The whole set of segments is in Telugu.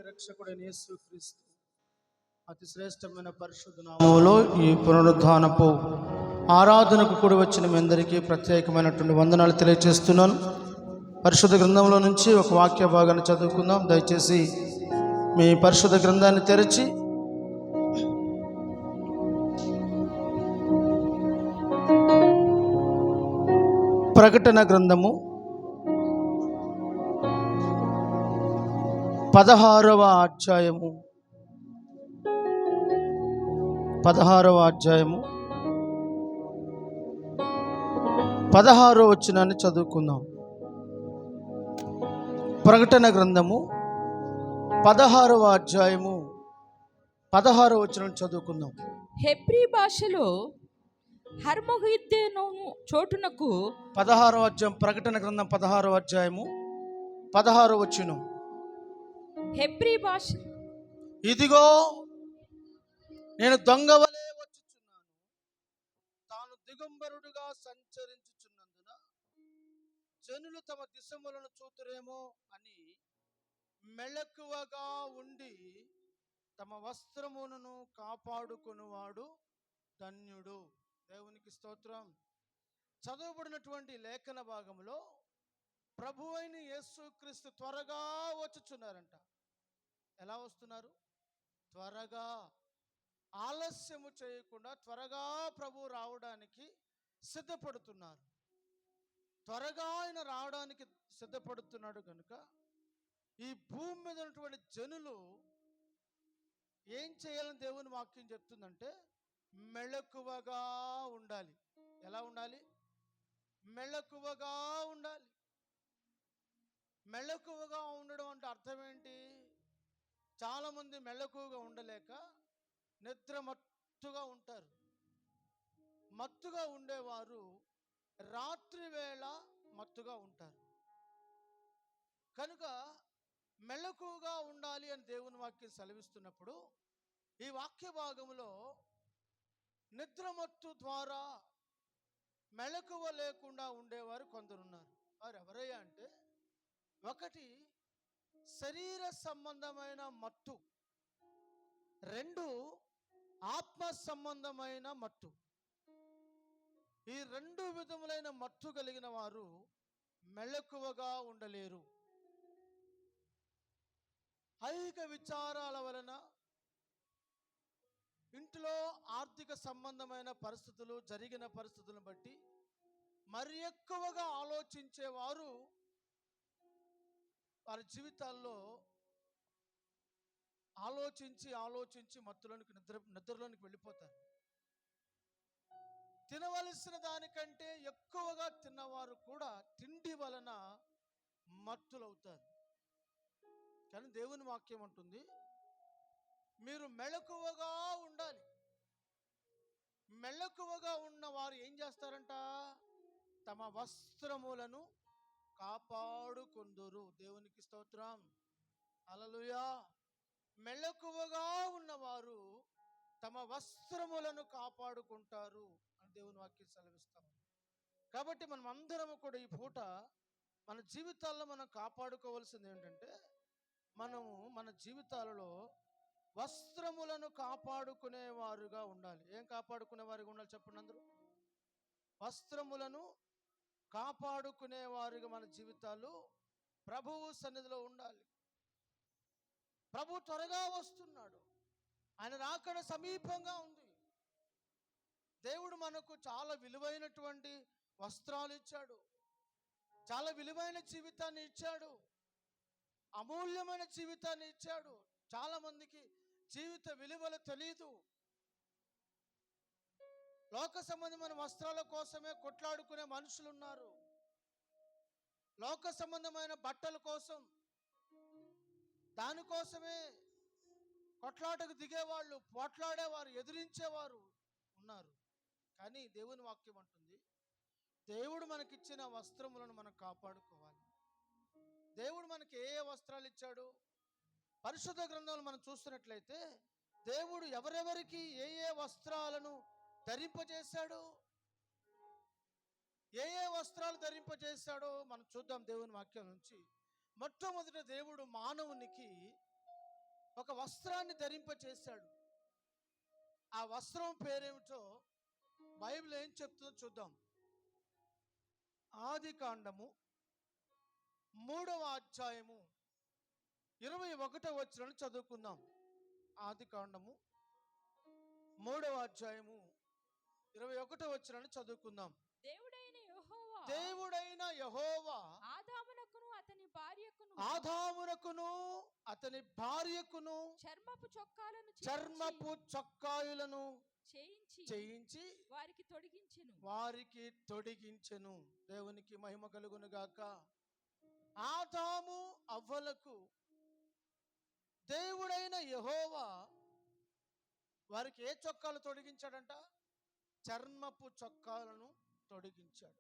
రక్షకుడైన యేసుక్రీస్తు అతి శ్రేష్టమైన పరిశుద్ధ నామములో ఈ పునరుద్ధానపు ఆరాధనకు కూడి వచ్చిన మీ అందరికీ ప్రత్యేకమైనటువంటి వందనాలు తెలియజేస్తున్నాను. పరిశుద్ధ గ్రంథంలో నుంచి ఒక వాక్య భాగాన్ని చదువుకుందాం. దయచేసి మీ పరిశుద్ధ గ్రంథాన్ని తెరచి ప్రకటన గ్రంథము 16వ అధ్యాయము 16వ వచనాన్ని చదువుకుందాం. ప్రకటన గ్రంథము 16వ అధ్యాయము 16వ వచనం చదువుకుందాం. హెబ్రీ భాషలో హర్మగిద్దెను చోటునకు 16వ అధ్యాయం ప్రకటన గ్రంథం 16వ అధ్యాయము 16వ వచనం. హెబ్రీ భాష, ఇదిగో నేను దొంగవలే వచ్చుచున్నాను, తాను దిగంబరుడుగా సంచరించుచున్నందున జనులు తమ దిశములను చూతురేమో అని మెలకువగా ఉండి తమ వస్త్రములను కాపాడుకొనువాడు ధన్యుడు. దేవునికి స్తోత్రం. చదవబడినటువంటి లేఖన భాగంలో ప్రభు అయిన యేసుక్రీస్తు త్వరగా వచ్చుచున్నారంట. ఎలా వస్తున్నారు? త్వరగా, ఆలస్యము చేయకుండా త్వరగా ప్రభు రావడానికి సిద్ధపడుతున్నారు. త్వరగా ఆయన రావడానికి సిద్ధపడుతున్నాడు కనుక ఈ భూమి మీద ఉన్నటువంటి జనులు ఏం చేయాలని దేవుని వాక్యం చెప్తుందంటే మెళకువగా ఉండాలి. ఎలా ఉండాలి? మెళకువగా ఉండాలి. మెళకువగా ఉండడం అంటే అర్థం ఏంటి? చాలామంది మెళకువగా ఉండలేక నిద్ర మత్తుగా ఉంటారు. మత్తుగా ఉండేవారు రాత్రి వేళ మత్తుగా ఉంటారు. కనుక మెళకువగా ఉండాలి అని దేవుని వాక్యం సెలవిస్తున్నప్పుడు ఈ వాక్య భాగంలో నిద్రమత్తు ద్వారా మెళకువ లేకుండా ఉండేవారు కొందరున్నారు. వారు ఎవరయ్యా అంటే, ఒకటి శరీర సంబంధమైన మత్తు, రెండు ఆత్మ సంబంధమైన మత్తు. ఈ రెండు విధములైన మత్తు కలిగిన వారు మెళకువగా ఉండలేరు. ఐహిక విచారాల వలన, ఇంట్లో ఆర్థిక సంబంధమైన పరిస్థితులు, జరిగిన పరిస్థితులను బట్టి మరి ఎక్కువగా ఆలోచించేవారు వారి జీవితాల్లో ఆలోచించి మత్తులోనికి నిద్రలోనికి వెళ్ళిపోతారు. తినవలసిన దానికంటే ఎక్కువగా తిన్నవారు కూడా తిండి వలన మత్తులవుతారు. కానీ దేవుని వాక్యం అంటుంది, మీరు మెళకువగా ఉండాలి. మెళకువగా ఉన్న వారు ఏం చేస్తారంట? తమ వస్త్రములను కాపాడుకొందురు. దేవునికి స్తోత్రం, హల్లెలూయా. మెళకువగా ఉన్నవారు తమ వస్త్రములను కాపాడుకుంటారు అని దేవుని వాక్యం సెలవిస్తాం. కాబట్టి మనం అందరము కూడా ఈ పూట మన జీవితాల్లో మనం కాపాడుకోవాల్సింది ఏంటంటే, మనము మన జీవితాలలో వస్త్రములను కాపాడుకునేవారుగా ఉండాలి. ఏం కాపాడుకునేవారుగా ఉండాలి చెప్పండి అందరూ? వస్త్రములను కాపాడుకునేవారుగా మన జీవితాలు ప్రభువు సన్నిధిలో ఉండాలి. ప్రభు త్వరగా వస్తున్నాడు. ఆయన రాకడ సమీపంగా ఉంది. దేవుడు మనకు చాలా విలువైనటువంటి వస్త్రాలు ఇచ్చాడు, చాలా విలువైన జీవితాన్ని ఇచ్చాడు, అమూల్యమైన జీవితాన్ని ఇచ్చాడు. చాలా మందికి జీవిత విలువలు తెలీదు. లోక సంబంధమైన వస్త్రాల కోసమే కొట్లాడుకునే మనుషులు ఉన్నారు. లోక సంబంధమైన బట్టల కోసం, దానికోసమే కొట్లాటకు దిగేవాళ్ళు, పోట్లాడేవారు, ఎదిరించేవారు ఉన్నారు. కానీ దేవుని వాక్యం అంటుంది, దేవుడు మనకిచ్చిన వస్త్రములను మనం కాపాడుకోవాలి. దేవుడు మనకి ఏ వస్త్రాలు ఇచ్చాడు? పరిశుద్ధ గ్రంథంలో మనం చూస్తున్నట్లయితే దేవుడు ఎవరెవరికి ఏ వస్త్రాలను ధరింపజేశాడు, ఏ వస్త్రాలు ధరింపజేశాడో మనం చూద్దాం దేవుని వాక్యం నుంచి. మొట్టమొదట దేవుడు మానవునికి ఒక వస్త్రాన్ని ధరింపచేశాడు. ఆ వస్త్రం పేరేమిటో బైబిల్ ఏం చెప్తుందో చూద్దాం. ఆది కాండము 3వ అధ్యాయము 21వ వచనం చదువుకుందాం. ఆది కాండము 3వ అధ్యాయము 21వ వచనాన్ని చదువుకుందాం. దేవుడైన యెహోవా ఆదామునకును అతని భార్యకును చర్మపు చొక్కాయులను చేయించి వారికి తొడిగించెను. దేవునికి మహిమ కలుగును గాక. ఆదాము అవ్వలకు దేవుడైన యెహోవా వారికి ఏ చొక్కాలు తొడిగించాడంట? చర్మపు చొక్కాలను తొడిగించాడు.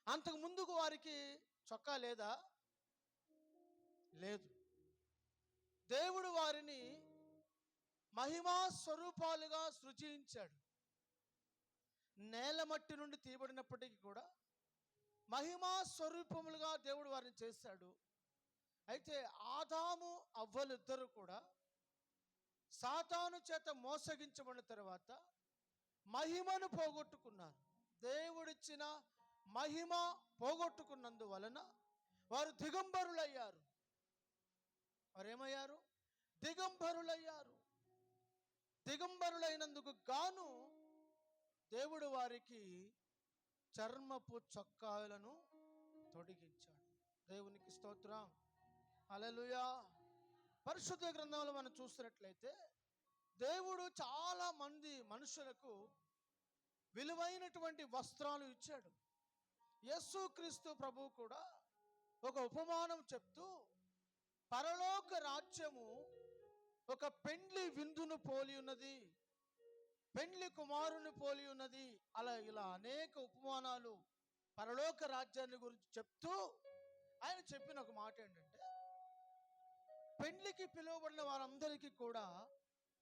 అంతకు ముందుకు వారికి చొక్కా లేదా? లేదు. దేవుడు వారిని మహిమా స్వరూపాలుగా సృజించాడు. నేల మట్టి నుండి తీయబడినప్పటికీ కూడా మహిమా స్వరూపములుగా దేవుడు వారిని చేశాడు. అయితే ఆదాము అవ్వలు ఇద్దరు కూడా సాతాను చేత మోసగించబడిన తర్వాత మహిమను పోగొట్టుకున్నారు. దేవుడిచ్చిన మహిమ పోగొట్టుకున్నందువలన వారు దిగంబరులయ్యారు. వారేమయ్యారు? దిగంబరులయ్యారు. దిగంబరులైనందుకు గాను దేవుడు వారికి చర్మపు చొక్కాలను తొడిగించాడు. దేవునికి స్తోత్రం, హల్లెలూయా. పరిశుద్ధ గ్రంథంలో మనం చూస్తున్నట్లయితే దేవుడు చాలా మంది మనుషులకు విలువైనటువంటి వస్త్రాలు ఇచ్చాడు. యేసుక్రీస్తు ప్రభువు కూడా ఒక ఉపమానం చెప్తూ పరలోక రాజ్యము ఒక పెండ్లి విందును పోలి ఉన్నది, పెండ్లి కుమారుని పోలి ఉన్నది, ఇలా అనేక ఉపమానాలు పరలోక రాజ్యాన్ని గురించి చెప్తూ ఆయన చెప్పిన ఒక మాట ఏంటంటే, పెండ్లికి పిలువబడిన వారందరికీ కూడా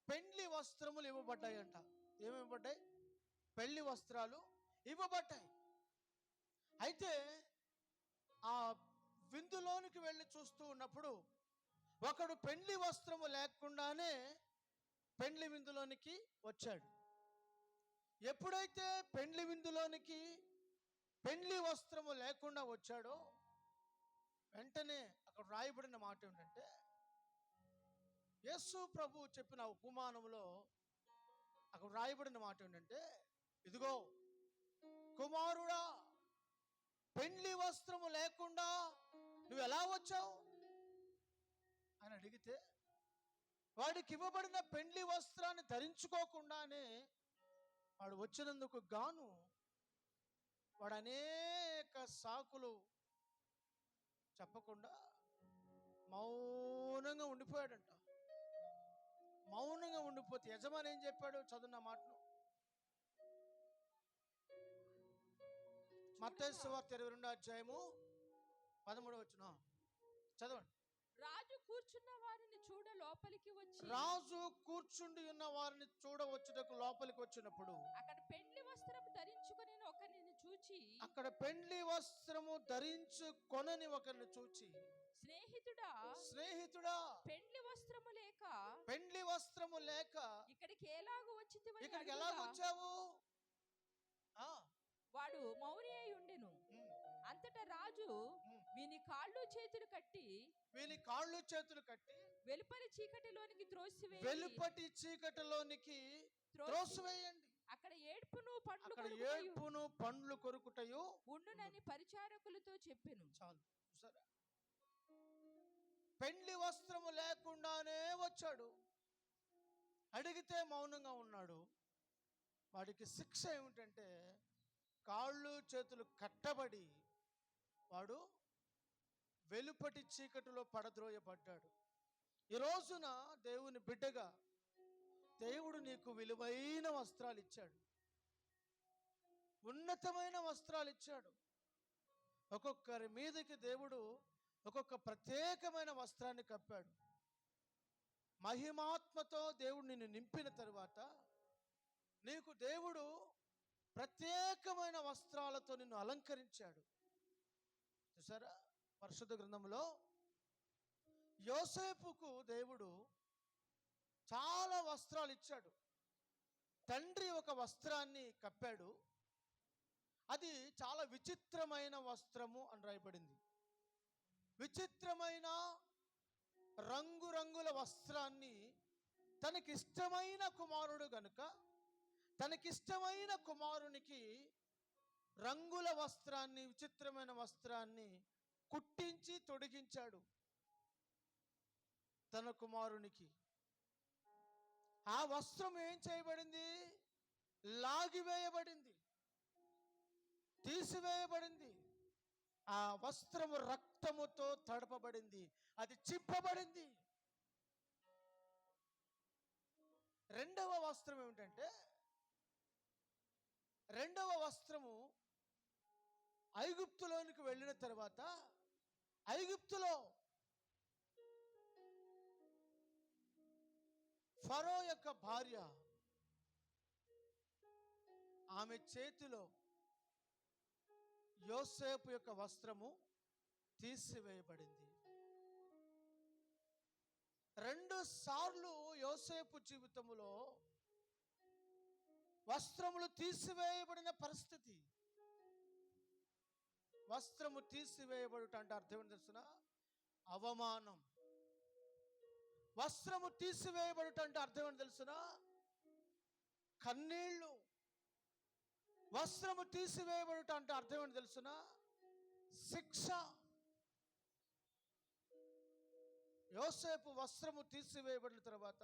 పెండ్లి వస్త్రములు ఇవ్వబడ్డాయంట. ఏమివ్వబడ్డాయి? పెళ్లి వస్త్రాలు ఇవ్వబడ్డాయి. అయితే ఆ విందులోనికి వెళ్ళి చూస్తూ ఉన్నప్పుడు ఒకడు పెండ్లి వస్త్రము లేకుండానే పెండ్లి విందులోనికి వచ్చాడు. ఎప్పుడైతే పెండ్లి విందులోనికి పెండ్లి వస్త్రము లేకుండా వచ్చాడో వెంటనే అక్కడ రాయబడిన మాట ఏంటంటే, యేసు ప్రభు చెప్పిన ఉపమానంలో అక్కడ రాయబడిన మాట ఏంటంటే, ఇదిగో కుమారుడా, పెండ్లి వస్త్రము లేకుండా నువ్వు ఎలా వచ్చావు అని అడిగితే, వాడికి ఇవ్వబడిన పెండ్లి వస్త్రాన్ని ధరించుకోకుండానే వాడు వచ్చినందుకు గాను వాడు అనేక సాకులు చెప్పకుండా మౌనంగా ఉండిపోయాడంట. మౌనంగా ఉండిపోతే యజమాని ఏం చెప్పాడు? చదువున్న మాటను మత్తయి సువార్త 22వ అధ్యాయము 13వ వచనం చదవండి. రాజు కూర్చుండి ఉన్న వారిని చూడవచ్చుటకు లోపలికి వచ్చినప్పుడు అక్కడ పెండ్లి వస్త్రము ధరించుకొనని ఒకరిని చూచి స్నేహితుడా పెండ్లి వస్త్రము లేక ఇక్కడికి ఎలాగ వచ్చావు? వాడు మౌని అయి ఉండెను. అంతటా రాజు వీని కాళ్ళు చేతులు కట్టి వెలుపటి చీకటిలోనికి త్రోసివేయండి. అక్కడ ఏడ్పును పండ్లు కొరుకుటయు ఉండునని పరిచారకులతో చెప్పెను. చాలు, చూసారా? పెండ్లి వస్త్రము లేకుండానే వచ్చాడు. అడిగితే మౌనంగా ఉన్నాడు. వాడికి శిక్ష ఏమిటంటే కాళ్ళు చేతులు కట్టబడి వాడు వెలుపటి చీకటిలో పడద్రోయబడ్డాడు. ఈ రోజున దేవుని బిడ్డగా దేవుడు నీకు విలువైన వస్త్రాలు ఇచ్చాడు, ఉన్నతమైన వస్త్రాలు ఇచ్చాడు. ఒక్కొక్కరి మీదకి దేవుడు ఒక్కొక్క ప్రత్యేకమైన వస్త్రాన్ని కప్పాడు. మహిమాత్మతో దేవుడు నిన్ను నింపిన తరువాత నీకు దేవుడు ప్రత్యేకమైన వస్త్రాలతో నిన్ను అలంకరించాడు. చూసారా? పరిశుద్ధ గ్రంథంలో యోసేపుకు దేవుడు చాలా వస్త్రాలు ఇచ్చాడు. తండ్రి ఒక వస్త్రాన్ని కప్పాడు. అది చాలా విచిత్రమైన వస్త్రము అని రాయబడింది. విచిత్రమైన రంగురంగుల వస్త్రాన్ని తనకిష్టమైన కుమారుడు గనుక తనకిష్టమైన కుమారునికి రంగుల వస్త్రాన్ని, విచిత్రమైన వస్త్రాన్ని కుట్టించి తొడిగించాడు తన కుమారునికి. ఆ వస్త్రం ఏం చేయబడింది? లాగివేయబడింది, తీసివేయబడింది. ఆ వస్త్రము రక్తముతో తడపబడింది, అది చింపబడింది. రెండవ వస్త్రం ఏమిటంటే, రెండవ వస్త్రము ఐగుప్తులోనికి వెళ్ళిన తర్వాత ఐగుప్తులో ఫరో యొక్క భార్య, ఆమె చేతిలో యోసేపు యొక్క వస్త్రము తీసివేయబడింది. 2 సార్లు యోసేపు జీవితంలో వస్త్రములు తీసివేయబడిన పరిస్థితి. వస్త్రము తీసివేయబడుట అంటే అర్థం ఏంటి తెలుసిన? అవమానం. వస్త్రము తీసివేయబడుట అంటే అర్థం ఏంటి తెలుసిన? కన్నీళ్లు. వస్త్రము తీసివేయబడుట అంటే అర్థం ఏంటి తెలుసిన? శిక్ష. యోసేపు వస్త్రము తీసివేయబడిన తర్వాత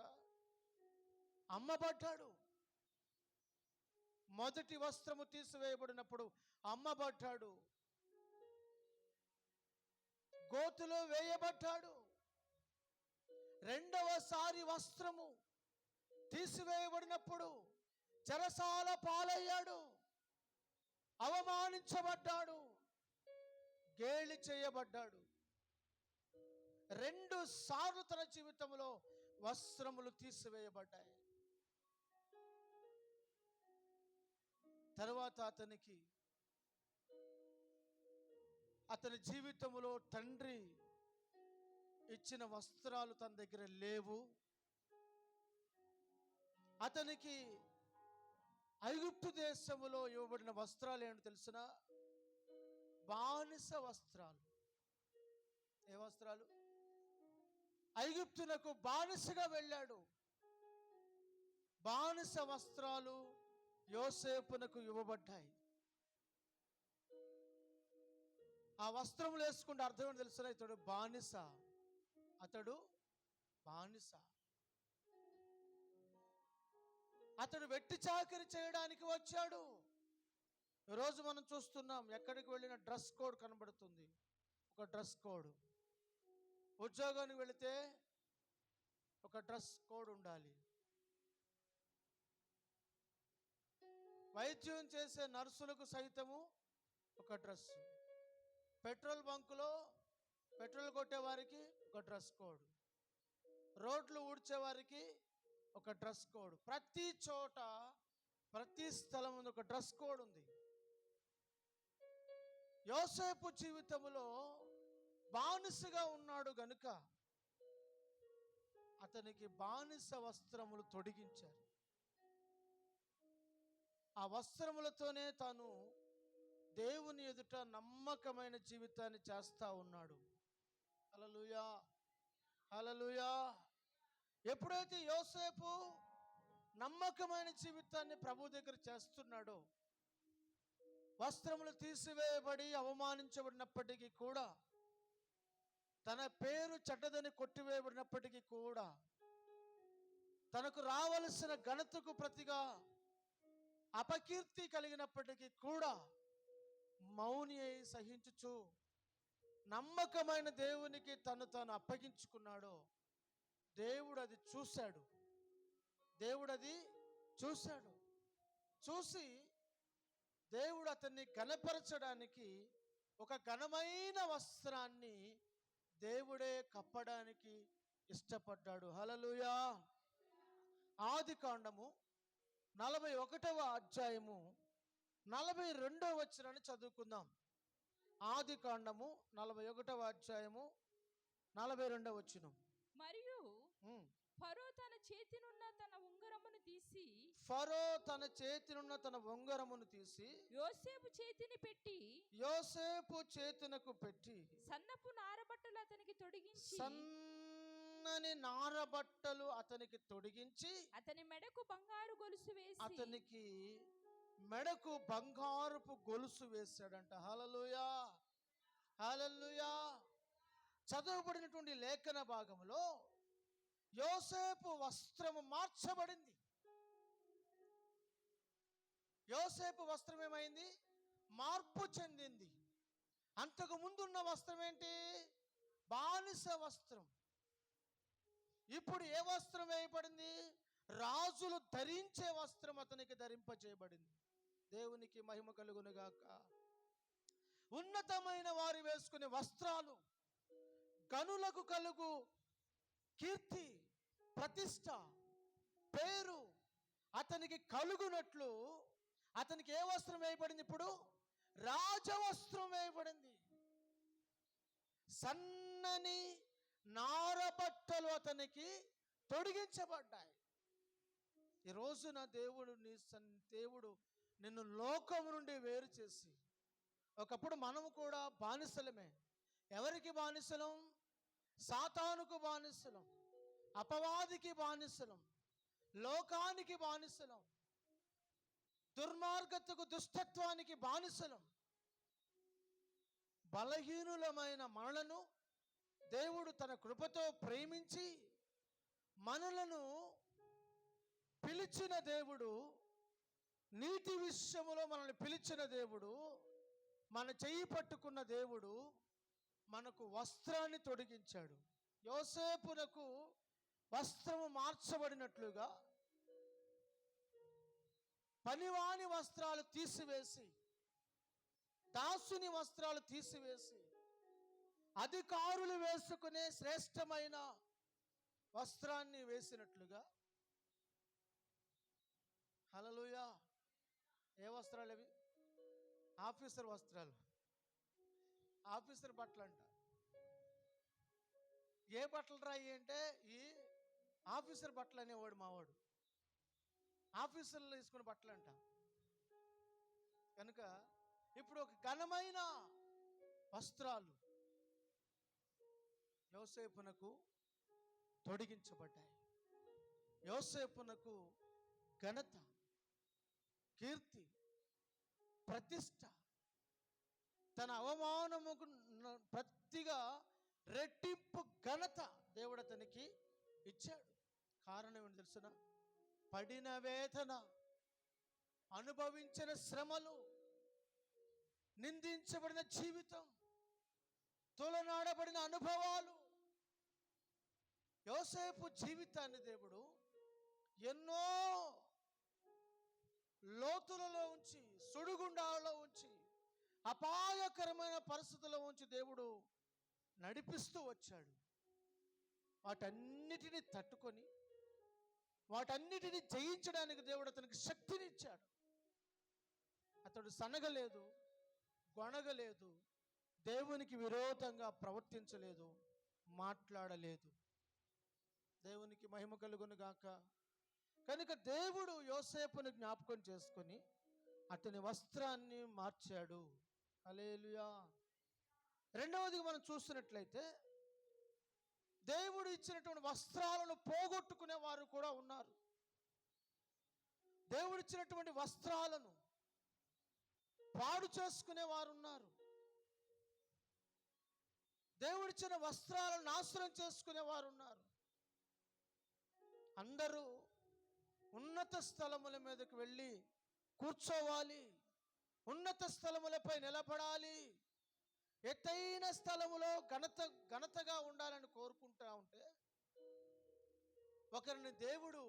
అమ్మబడ్డాడు. మొదటి వస్త్రము తీసివేయబడినప్పుడు అమ్మబడ్డాడు, గోతులో వేయబడ్డాడు. రెండవసారి వస్త్రము తీసివేయబడినప్పుడు చెరసాల పాలయ్యాడు, అవమానించబడ్డాడు, గేలి చేయబడ్డాడు. 2 సార్లు తన జీవితంలో వస్త్రములు తీసివేయబడ్డాయి. తరువాత అతని జీవితంలో తండ్రి ఇచ్చిన వస్త్రాలు తన దగ్గర లేవు. అతనికి ఐగుప్తు దేశములో ఇవ్వబడిన వస్త్రాలు ఏంటో తెలిసిన? బానిస వస్త్రాలు. ఏ వస్త్రాలు? ఐగుప్తునకు బానిసగా వెళ్ళాడు. బానిస వస్త్రాలు యోసేపునకు ఇవ్వబడ్డాయి. ఆ వస్త్రములు వేసుకుంటే అర్థం ఏంటో తెలుసా? ఇతడు బానిస. అతడు బానిస. అతడు వెట్టి చాకరీ చేయడానికి వచ్చాడు. ఈరోజు మనం చూస్తున్నాం, ఎక్కడికి వెళ్ళిన డ్రెస్ కోడ్ కనబడుతుంది. ఒక డ్రెస్ కోడ్. ఉద్యోగానికి వెళితే ఒక డ్రెస్ కోడ్ ఉండాలి. వైద్యం చేసే నర్సులకు సైతము ఒక డ్రెస్. పెట్రోల్ బంకులో పెట్రోల్ కొట్టే వారికి ఒక డ్రెస్ కోడ్. రోడ్లు ఊడ్చే వారికి ఒక డ్రెస్ కోడ్. ప్రతి చోట, ప్రతి స్థలం ముందు ఒక డ్రెస్ కోడ్ ఉంది. యోసేపు జీవితంలో బానిసగా ఉన్నాడు గనుక అతనికి బానిస వస్త్రములు తొడిగించారు. ఆ వస్త్రములతోనే తాను దేవుని ఎదుట నమ్మకమైన జీవితాన్ని చేస్తా ఉన్నాడు. హల్లెలూయా, హల్లెలూయా. ఎప్పుడైతే యోసేపు నమ్మకమైన జీవితాన్ని ప్రభు దగ్గర చేస్తున్నాడో, వస్త్రములు తీసివేయబడి అవమానించబడినప్పటికీ కూడా, తన పేరు చెడ్డదని కొట్టివేయబడినప్పటికీ కూడా, తనకు రావలసిన ఘనతకు ప్రతిగా అపకీర్తి కలిగినప్పటికీ కూడా మౌని అయి సహించుచు నమ్మకమైన దేవునికి తాను అప్పగించుకున్నాడో, దేవుడు అది చూశాడు. దేవుడు అది చూశాడు. చూసి దేవుడు అతన్ని ఘనపరచడానికి ఒక ఘనమైన వస్త్రాన్ని దేవుడే కప్పడానికి ఇష్టపడ్డాడు. హల్లెలూయా. ఆదికాండము 41వ అధ్యాయము 42వ వచనాన్ని చదువుకుందాం. ఆదికాండము 41వ అధ్యాయము 42వ వచనం. మరియు ఫరో తన చేతినున్న తన ఉంగరమును తీసి ఫరో తన చేతినున్న తన ఉంగరమును తీసి యోసేపు చేతిని పెట్టి యోసేపు చేతునకు పెట్టి సన్నపు నారబట్టలు అతనికి తొడిగించి సన్నని నారబట్టలు అతనికి తొడిగించి అతని మెడకు బంగారు గొలుసు వేసి అతనికి మెడకు బంగారపు గొలుసు వేశాడంట. హల్లెలూయా, హల్లెలూయా. చదవబడినటువంటి లేఖన భాగంలో యోసేపు వస్త్రము మార్చబడింది. యోసేపు వస్త్రం ఏమైంది? మార్పు చెందింది. అంతకు ముందున్న వస్త్రం ఏంటి? బానిస వస్త్రం. ఇప్పుడు ఏ వస్త్రం వేయబడింది? రాజులు ధరించే వస్త్రం అతనికి ధరింపచేయబడింది. దేవునికి మహిమ కలుగునుగాక. ఉన్నతమైన వారు వేసుకునే వస్త్రాలు, గనులకు కలుగు కీర్తి, ప్రతిష్ట, పేరు అతనికి కలుగునట్లు అతనికి ఏ వస్త్రం వేయబడింది? ఇప్పుడు రాజవస్త్రం వేయబడింది. సన్నని నారబట్టలు అతనికి తొడిగించబడ్డాయి. ఈ రోజున దేవుడు నిన్ను లోకం నుండి వేరు చేసి, ఒకప్పుడు మనము కూడా బానిసలమే. ఎవరికి బానిసలం? సాతానుకు బానిసలం, అపవాదికి బానిసలం, లోకానికి బానిసలం, దుర్మార్గతకు దుష్టత్వానికి బానిసలం. బలహీనులమైన మనలను దేవుడు తన కృపతో ప్రేమించి మనలను పిలిచిన దేవుడు, నీతి విషయములో మనల్ని పిలిచిన దేవుడు, మన చెయ్యి పట్టుకున్న దేవుడు మనకు వస్త్రాన్ని తొడిగించాడు. యోసేపునకు వస్త్రము మార్చబడినట్లుగా పనివాని వస్త్రాలు తీసివేసి, దాసుని వస్త్రాలు తీసివేసి, అధికారులు వేసుకునే శ్రేష్టమైన వస్త్రాన్ని వేసినట్లుగా, హల్లెలూయా. ఏ వస్త్రాలు అవి? ఆఫీసర్ వస్త్రాలు, ఆఫీసర్ బట్టలు అంట. ఏ బట్టలు రాయి అంటే ఈ ఆఫీసర్ బట్టలు అనేవాడు మావాడు. ఆఫీసర్లు వేసుకునే బట్టలు అంట. కనుక ఇప్పుడు ఒక ఘనమైన వస్త్రాలు యోసేపునకు తొడిగించబడ్డాయి. యోసేపునకు ఘనత, కీర్తి, ప్రతిష్ట, తన అవమానముకు ప్రతిగా రెట్టింపు ఘనత దేవుడు అతనికి ఇచ్చాడు. కారణం ఏంటి తెలుసునా? పడిన వేదన, అనుభవించిన శ్రమలు, నిందించబడిన జీవితం, తొలనాడబడిన అనుభవాలు. యోసేపు జీవితాన్ని దేవుడు ఎన్నో లోతులలో ఉంచి, సుడిగుండాలలో ఉంచి, అపాయకరమైన పరిస్థితుల్లో ఉంచి దేవుడు నడిపిస్తూ వచ్చాడు. వాటన్నిటిని తట్టుకొని, వాటన్నిటిని జయించడానికి దేవుడు అతనికి శక్తిని ఇచ్చాడు. అతడు సనగలేదు, గొణగలేదు, దేవునికి విరోధంగా ప్రవర్తించలేదు, మాట్లాడలేదు. దేవునికి మహిమ కలుగును గాక. కనుక దేవుడు యోసేపును జ్ఞాపకం చేసుకొని అతని వస్త్రాన్ని మార్చాడు. హల్లెలూయా. రెండవది మనం చూస్తున్నట్లయితే, దేవుడు ఇచ్చినటువంటి వస్త్రాలను పోగొట్టుకునే వారు కూడా ఉన్నారు. దేవుడు ఇచ్చినటువంటి వస్త్రాలను పాడు చేసుకునే వారు ఉన్నారు. దేవుడిచ్చిన వస్త్రాలను నాశనం చేసుకునే వారు ఉన్నారు. అందరూ ఉన్నత స్థలముల మీదకు వెళ్ళి కూర్చోవాలి, ఉన్నత స్థలములపై నిలబడాలి, ఎత్తైన స్థలములో ఘనతగా ఉండాలని కోరుకుంటా ఉంటే, ఒకరిని దేవుడు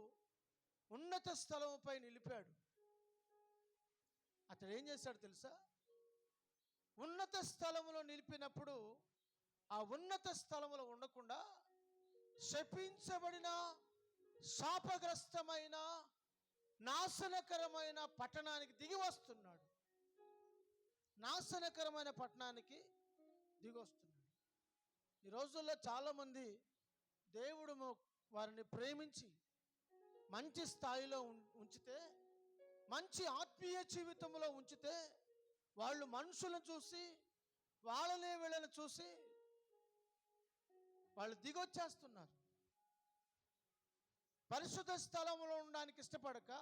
ఉన్నత స్థలముపై నిలిపాడు. అతడు ఏం చేశాడు తెలుసా? ఉన్నత స్థలములో నిలిపినప్పుడు ఆ ఉన్నత స్థలములో ఉండకుండా శపించబడిన, శాపగ్రస్తమైన, నాశనకరమైన పట్టణానికి దిగి వస్తున్నాడు. నాశనకరమైన పట్టణానికి దిగి వస్తున్నాడు. ఈ రోజుల్లో చాలామంది దేవుడు వారిని ప్రేమించి మంచి స్థాయిలో ఉంచితే, మంచి ఆత్మీయ జీవితంలో ఉంచితే, వాళ్ళు మనుషులను చూసి, వాళ్ళనే వీళ్ళని చూసి వాళ్ళు దిగొచ్చేస్తున్నారు. పరిశుద్ధ స్థలంలో ఉండడానికి ఇష్టపడక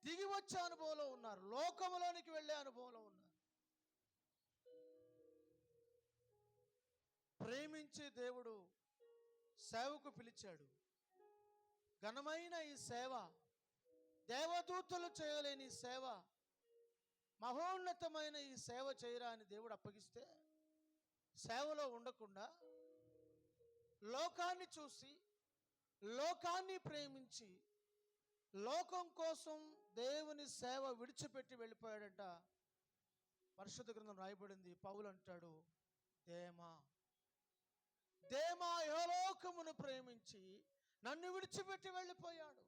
దిగి వచ్చే అనుభవంలో ఉన్నారు, లోకంలోనికి వెళ్ళే అనుభవంలో ఉన్నారు. ప్రేమించి దేవుడు సేవకు పిలిచాడు. ఘనమైన ఈ సేవ, దేవదూతలు చేయలేని సేవ, మహోన్నతమైన ఈ సేవ చేయరా అని దేవుడు అప్పగిస్తే, సేవలో ఉండకుండా లోకాన్ని చూసి, లోకాన్ని ప్రేమించి, లోకం కోసం దేవుని సేవ విడిచిపెట్టి వెళ్ళిపోయాడట. పరిశుద్ధ గ్రంథం రాయబడింది. పౌలు అంటాడు, దేమా యెహోలోకమును ప్రేమించి నన్ను విడిచిపెట్టి వెళ్ళిపోయాడు.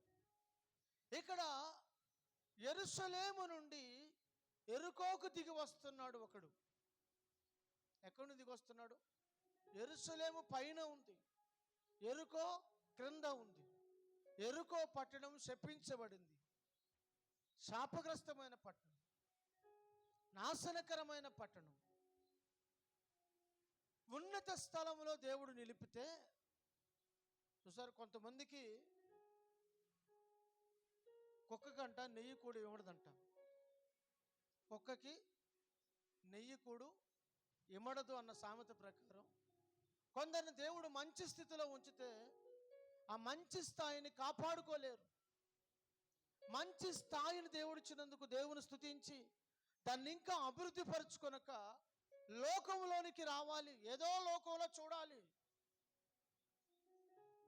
ఇక్కడ యెరూషలేము నుండి యెరికోకు దిగి వస్తున్నాడు ఒకడు. ఎక్కడి నుండి దిగి వస్తున్నాడు? యెరూషలేము పైన ఉంది, యెరికో క్రింద ఉంది. యెరికో పట్టణం శపించబడింది, శాపగ్రస్తమైన పట్టణం, నాశనకరమైన పట్టణం. ఉన్నత స్థలంలో దేవుడు నిలిపితే, చూసారు, కొంతమందికి కుక్కకంట నెయ్యి కూడు ఇవ్వడదంట. కుక్కకి నెయ్యి కూడు ఇమ్మడదు అన్న సామెత ప్రకారం కొందరిని దేవుడు మంచి స్థితిలో ఉంచితే ఆ మంచి స్థాయిని కాపాడుకోలేరు. మంచి స్థాయిని దేవుడు ఇచ్చినందుకు దేవుని స్తుతించి దాన్ని ఇంకా అభివృద్ధి పరుచుకొనక లోకంలోనికి రావాలి, ఏదో లోకంలో చూడాలి.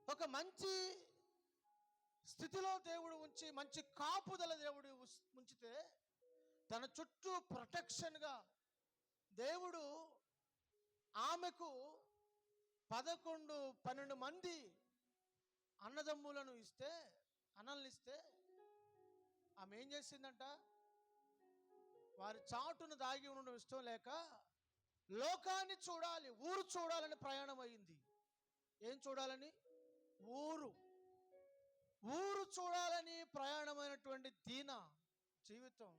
ఒక మంచి స్థితిలో దేవుడు ఉంచి, మంచి కాపుదల దేవుడు ఉంచితే, తన చుట్టూ ప్రొటెక్షన్గా దేవుడు ఆమెకు 11-12 మంది అన్నదమ్ములను ఇస్తే, అన్నల్ని ఇస్తే, ఆమె ఏం చేసిందంట? వారి చాటును దాగి ఉండడం ఇష్టం లేక లోకాన్ని చూడాలి, ఊరు చూడాలని ప్రయాణం అయింది. ఏం చూడాలని? ఊరు చూడాలని ప్రయాణమైనటువంటి దీన జీవితం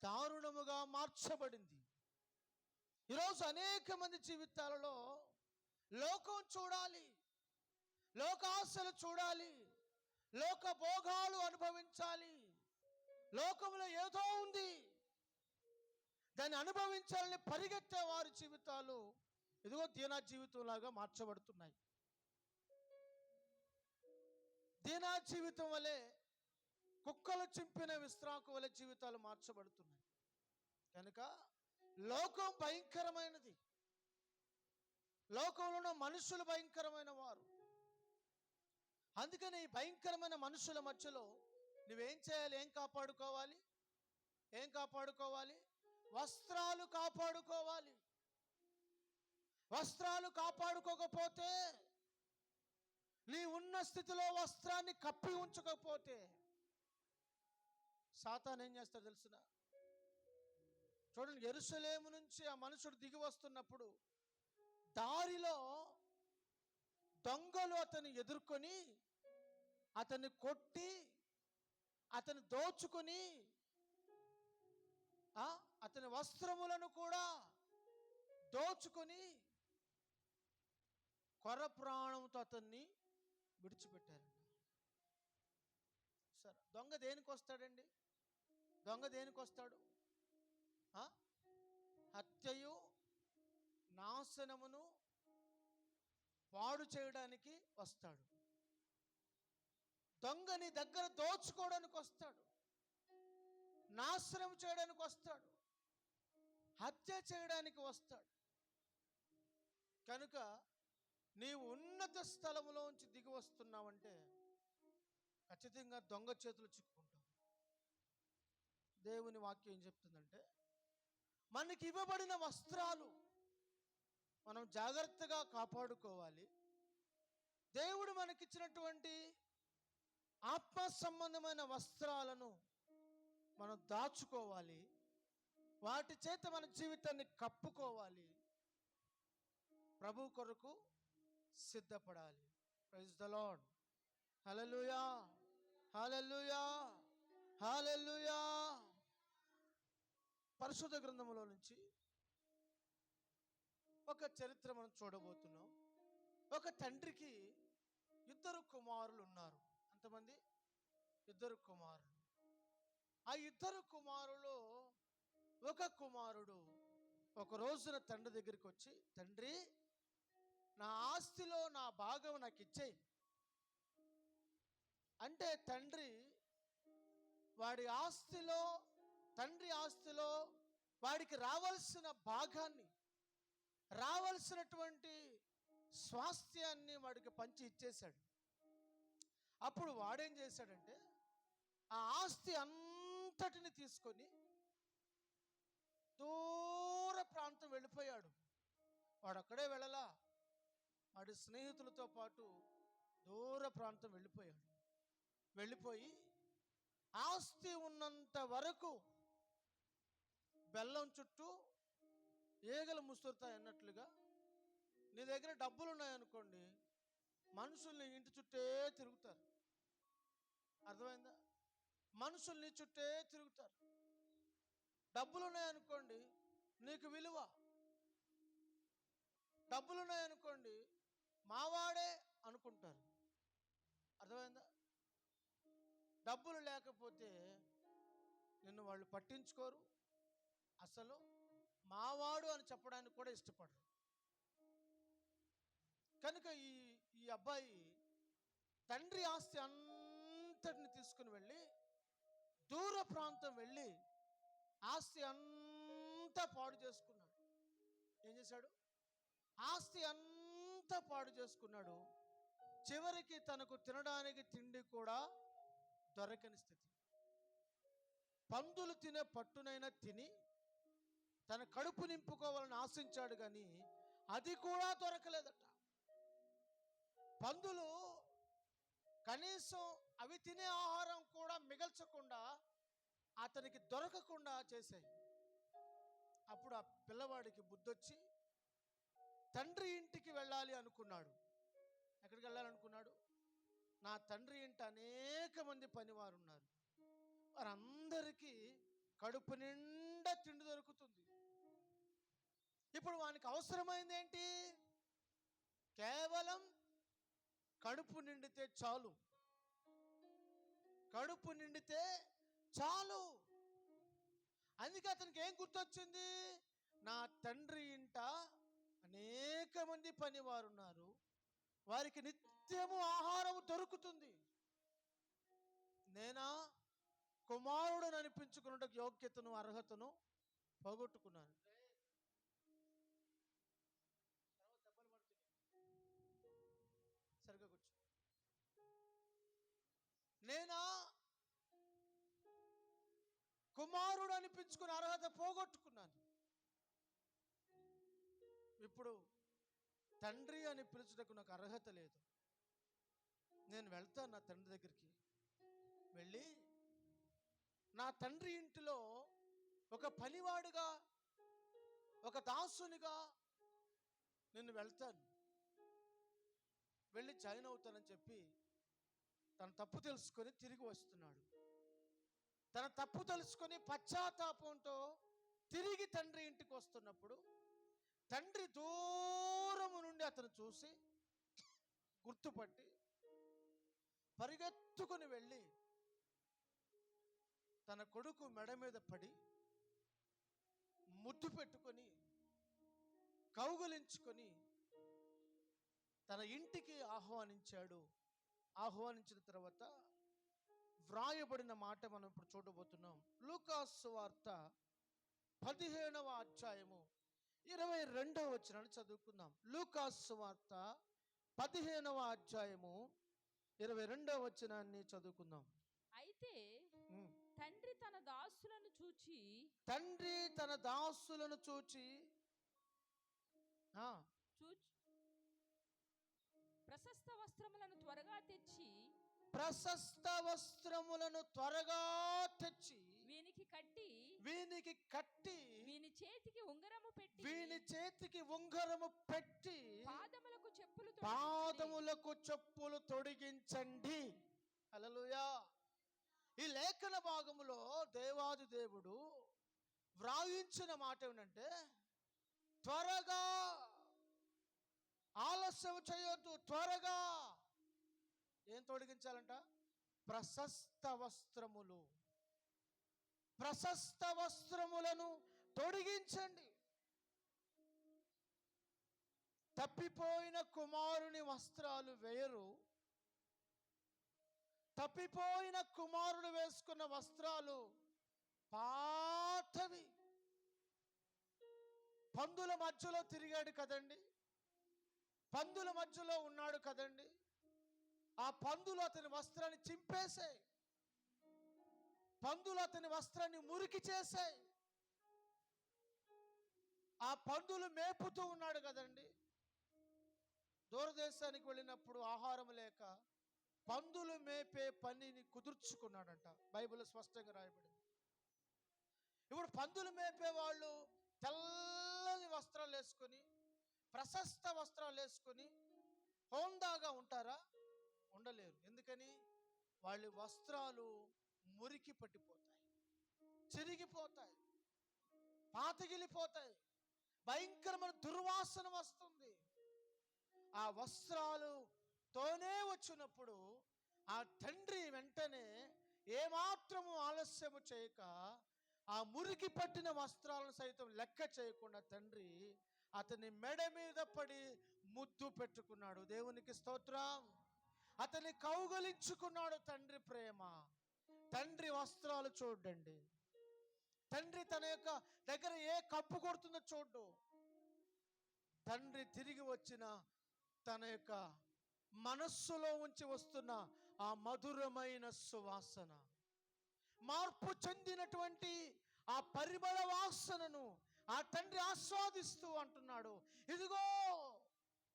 దారుణముగా మార్చబడింది. ఈరోజు అనేక మంది జీవితాలలో లోకం చూడాలి, లోకాశలు చూడాలి, లోక భోగాలు అనుభవించాలి. లోకంలో ఏదో ఉంది, దాన్ని అనుభవించాలని పరిగెత్తే వారి జీవితాలు ఇదిగో దీనా జీవితంలాగా మార్చబడుతున్నాయి. దీనా జీవితం వలె, కుక్కలు చింపిన విశ్రాకు వలె జీవితాలు మార్చబడుతున్నాయి. కనుక లోకం భయంకరమైనది, లోకంలో ఉన్న మనుషులు భయంకరమైన వారు. అందుకని ఈ భయంకరమైన మనుషుల మధ్యలో నువ్వేం చేయాలి? ఏం కాపాడుకోవాలి? వస్త్రాలు కాపాడుకోవాలి. వస్త్రాలు కాపాడుకోకపోతే, నీ ఉన్న స్థితిలో వస్త్రాన్ని కప్పి ఉంచకపోతే సాతాను ఏం చేస్తాడు తెలుసునా? చూడండి, యెరూషలేము నుంచి ఆ మనుషుడు దిగి వస్తున్నప్పుడు దారిలో దొంగలు అతన్ని ఎదుర్కొని, అతన్ని కొట్టి, అతన్ని దోచుకొని, అతని వస్త్రములను కూడా దోచుకొని కొర ప్రాణంతో అతన్ని విడిచిపెట్టారండి. సరే, దొంగ దేనికి వస్తాడండి? దొంగ దేనికి వస్తాడు? హత్యయు నాశనమును పాడు చేయడానికి వస్తాడు. దొంగ నీ దగ్గర దోచుకోవడానికి వస్తాడు, నాశనం చేయడానికి వస్తాడు, హత్య చేయడానికి వస్తాడు. కనుక నీవు ఉన్నత స్థలంలోంచి దిగి వస్తున్నావంటే ఖచ్చితంగా దొంగ చేతులు చిక్కుకుంటావు. దేవుని వాక్యం ఏం చెప్తుందంటే, మనకి ఇవ్వబడిన వస్త్రాలు మనం జాగ్రత్తగా కాపాడుకోవాలి. దేవుడు మనకిచ్చినటువంటి ఆత్మ సంబంధమైన వస్త్రాలను మనం దాచుకోవాలి, వాటి చేత మన జీవితాన్ని కప్పుకోవాలి, ప్రభు కొరకు సిద్ధపడాలి. Praise the lord. Hallelujah. Hallelujah, hallelujah. పరిశుద్ధ గ్రంథములో నుంచి ఒక చరిత్ర మనం చూడబోతున్నాం. ఒక తండ్రికి ఇద్దరు కుమారులు ఉన్నారు. ఎంతమంది? ఇద్దరు కుమారులు. ఆ ఇద్దరు కుమారులు, ఒక కుమారుడు ఒక రోజున తండ్రి దగ్గరికి వచ్చి, తండ్రి, నా ఆస్తిలో నా భాగం నాకు ఇచ్చేయి అంటే, తండ్రి తండ్రి ఆస్తిలో వాడికి రావాల్సిన భాగాన్ని, రావాల్సినటువంటి స్వాస్థ్యాన్ని వాడికి పంచి ఇచ్చేశాడు. అప్పుడు వాడేం చేశాడంటే, ఆ ఆస్తి అంతటిని తీసుకొని దూర ప్రాంతం వెళ్ళిపోయాడు. వాడు అక్కడే వెళ్ళలా, వాడి స్నేహితులతో పాటు దూర ప్రాంతం వెళ్ళిపోయి ఆస్తి ఉన్నంత వరకు బెల్లం చుట్టూ ఈగలు ముసురుతాయి అన్నట్లుగా, నీ దగ్గర డబ్బులు ఉన్నాయనుకోండి, మనుషుల్ని ఇంటి చుట్టే తిరుగుతారు. అర్థమైందా? మనుషులు నీ చుట్టే తిరుగుతారు. డబ్బులు ఉన్నాయనుకోండి, నీకు విలువ. డబ్బులు ఉన్నాయనుకోండి, మావాడే అనుకుంటారు. అర్థమైందా? డబ్బులు లేకపోతే నిన్ను వాళ్ళు పట్టించుకోరు, అసలు మావాడు అని చెప్పడానికి కూడా ఇష్టపడరు. కనుక ఈ అబ్బాయి తండ్రి ఆస్తి అంతటిని తీసుకుని వెళ్ళి దూర ప్రాంతం వెళ్ళి ఆస్తి అంతా పాడు చేసుకున్నాడు. ఏం చేశాడు? ఆస్తి అంతా పాడు చేసుకున్నాడు. చివరికి తనకు తినడానికి తిండి కూడా దొరకని స్థితి. పందులు తినే పట్టునైనా తిని తన కడుపు నింపుకోవాలని ఆశించాడు, కానీ అది కూడా దొరకలేదట. పందులు కనీసం అవి తినే ఆహారం కూడా మిగల్చకుండా అతనికి దొరకకుండా చేశాయి. అప్పుడు ఆ పిల్లవాడికి బుద్ధొచ్చి తండ్రి ఇంటికి వెళ్ళాలి అనుకున్నాడు. ఎక్కడికి వెళ్ళాలనుకున్నాడు? నా తండ్రి ఇంట అనేక మంది పనివారు ఉన్నారు, వారందరికీ కడుపు నిండా తిండి దొరుకుతుంది. ఇప్పుడు వానికి అవసరమైంది ఏంటి? కేవలం కడుపు నిండితే చాలు. కడుపు నిండితే చాలు. అందుకే అతనికి ఏం గుర్తొచ్చింది? నా తండ్రి ఇంట అనేక మంది పనివారు ఉన్నారు, వారికి నిత్యము ఆహారం దొరుకుతుంది. నేనా కుమారుడు అనిపించుకున్నట్టు యోగ్యతను, అర్హతను పోగొట్టుకున్నాను. సరిగ్గా కూర్చో. నేనా కుమారుడు అనిపించుకున్న అర్హత పోగొట్టుకున్నాను. ఇప్పుడు తండ్రి అని పిలుచుటకు నాకు అర్హత లేదు. నేను వెళ్తాను నా తండ్రి దగ్గరికి. వెళ్ళి నా తండ్రి ఇంటిలో ఒక పనివాడుగా, ఒక దాసునిగా నేను వెళ్తాను, వెళ్ళి జాయిన్ అవుతానని చెప్పి తన తప్పు తెలుసుకొని తిరిగి వస్తున్నాడు. తన తప్పు తెలుసుకొని పశ్చాత్తాపంతో తిరిగి తండ్రి ఇంటికి వస్తున్నప్పుడు తండ్రి దూరము నుండి అతను చూసి గుర్తుపట్టి పరిగెత్తుకుని వెళ్ళి తన కొడుకు మెడ మీద పడి ముద్దు పెట్టుకొని కౌగులించుకొని తన ఇంటికి ఆహ్వానించాడు. ఆహ్వానించిన తర్వాత వ్రాయబడిన మాట మనం ఇప్పుడు చూడబోతున్నాం. లూకాసు సువార్త 15వ అధ్యాయము 22వ వచనాన్ని చదువుకుందాం. లూకాసు సువార్త 15వ అధ్యాయము 22వ వచనాన్ని చదువుకుందాం. అయితే తండ్రి తన దాసులను చూచి ప్రశస్త వస్త్రములను త్వరగా తెచ్చి వీనికి కట్టి వీని చేతికి ఉంగరము పెట్టి పాదములకు చెప్పులు తొడిగించండి. హల్లెలూయా. ఈ లేఖన భాగములో దేవాది దేవుడు వ్రాయించిన మాట ఏమిటంటే, త్వరగా, ఆలస్యం చేయొద్దు, త్వరగా ఏం తొడిగించాలంట? ప్రశస్త వస్త్రములు. ప్రశస్త వస్త్రములను తొడిగించండి. తప్పిపోయిన కుమారుని వస్త్రాలు వేరు, తప్పిపోయిన కుమారుడు వేసుకున్న వస్త్రాలు పాతవి. పందుల మధ్యలో తిరిగాడు కదండి, పందుల మధ్యలో ఉన్నాడు కదండి. ఆ పందులు అతని వస్త్రాన్ని చింపేశాయి, పందులు అతని వస్త్రాన్ని మురికి చేశాయి. ఆ పందులు మేపుతూ ఉన్నాడు కదండి. దూరదేశానికి వెళ్ళినప్పుడు ఆహారం లేక పందులు మేపే పనిని కుదుర్చుకున్నాడంట. బైబిల్ స్పష్టంగా రాయబడింది. ఇప్పుడు పందులు మేపే వాళ్ళు తెల్లని వస్త్రాలు వేసుకొని, ప్రశస్త వస్త్రాలు వేసుకొని హోందాగా ఉంటారా? ఉండలేరు. ఎందుకని? వాళ్ళ వస్త్రాలు మురికి పట్టిపోతాయి, చిరిగిపోతాయి, పాతగిలిపోతాయి, భయంకరమైన దుర్వాసన వస్తుంది. ఆ వస్త్రాలుతోనే వచ్చినప్పుడు ఆ తండ్రి వెంటనే ఏమాత్రము ఆలస్యము చేయక ఆ మురికి పట్టిన వస్త్రాలను సైతం లెక్క చేయకుండా తండ్రి అతని మెడ మీద పడి ముద్దు పెట్టుకున్నాడు. దేవునికి స్తోత్రం. అతని కౌగలించుకున్నాడు. తండ్రి ప్రేమ, తండ్రి వస్త్రాలు చూడండి. తండ్రి తన యొక్క దగ్గర ఏ కప్పు కొడుతుందో చూడు. తండ్రి తిరిగి వచ్చిన తన యొక్క మనస్సులో ఉంచి వస్తున్న ఆ మధురమైన సువాసన, మార్పు చెందినటువంటి ఆ పరిమళ వాసనను ఆ తండ్రి ఆస్వాదిస్తూ అంటున్నాడు, ఇదిగో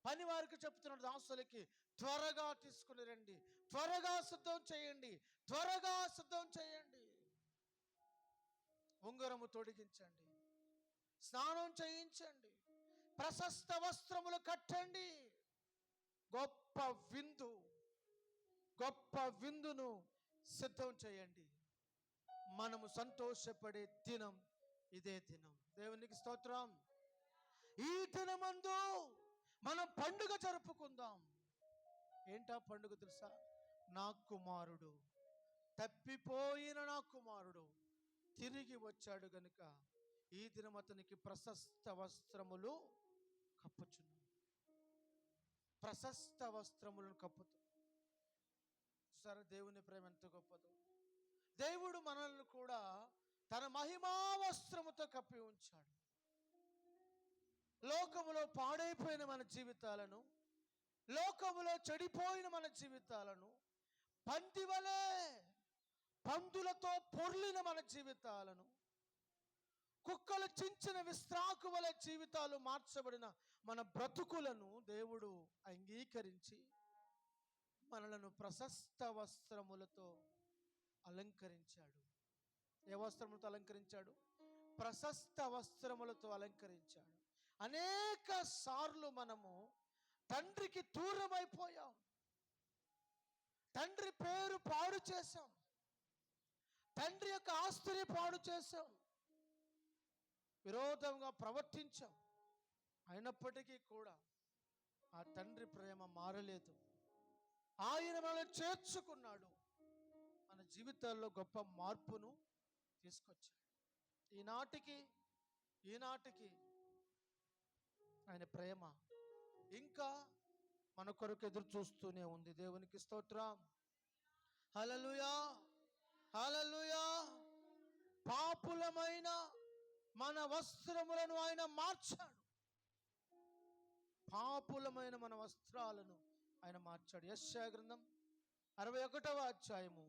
పని వారికి చెప్తున్నాడు, దాసులకి, త్వరగా తీసుకుని రండి, త్వరగా సిద్ధం చేయండి, త్వరగా సిద్ధం చేయండి. ఉంగరము తొడిగించండి, స్నానం చేయించండి, ప్రశస్త వస్త్రములు కట్టండి. గొప్ప విందు, గొప్ప విందును సిద్ధం చేయండి. మనము సంతోషపడే దినం ఇదే దినం. దేవునికి స్తోత్రం. ఈ దినమందు మనం పండుగ జరుపుకుందాం. ఏంటా పండుగ తెలుసా? నా కుమారుడు, తప్పిపోయిన నా కుమారుడు తిరిగి వచ్చాడు గనుక ఈ దినం అతనికి ప్రశస్త వస్త్రములు కప్పుచున్నాం. ప్రశస్త వస్త్రములను కప్పుతూ సరే, దేవుని ప్రేమ ఎంత గొప్పదో. దేవుడు మనల్ని కూడా తన మహిమా వస్త్రముతో కప్పి ఉంచాడు. లోకములో పాడైపోయిన మన జీవితాలను, లోకములో చెడిపోయిన మన జీవితాలను, పందివలే పందులతో పొర్లిన మన జీవితాలను, కుక్కలు చించిన విస్త్రాకు వలె జీవితాలు మార్చబడిన మన బ్రతుకులను దేవుడు అంగీకరించి మనలను ప్రశస్త వస్త్రములతో అలంకరించాడు. ఏ వస్త్రములతో అలంకరించాడు? ప్రశస్త వస్త్రములతో అలంకరించాడు. అనేక సార్లు మనము తండ్రికి దూరం అయిపోయాం, తండ్రి పేరు పాడు చేశాం, తండ్రి యొక్క ఆస్తిని పాడు చేశాం, విరోధంగా ప్రవర్తించాం. అయినప్పటికీ కూడా ఆ తండ్రి ప్రేమ మారలేదు. ఆయన మనల్ని చేర్చుకున్నాడు, మన జీవితాల్లో గొప్ప మార్పును తీసుకొచ్చాడు. ఈనాటికి ఆయన ప్రేమ ఇంకా మన కొరకు ఎదురు చూస్తూనే ఉంది. దేవునికి స్తోత్రం. హల్లెలూయా, హల్లెలూయా. పాపులమైన మన వస్త్రములను ఆయన మార్చాడు, పాపులమైన మన వస్త్రాలను ఆయన మార్చాడు. యెషయా గ్రంథం 61వ అధ్యాయము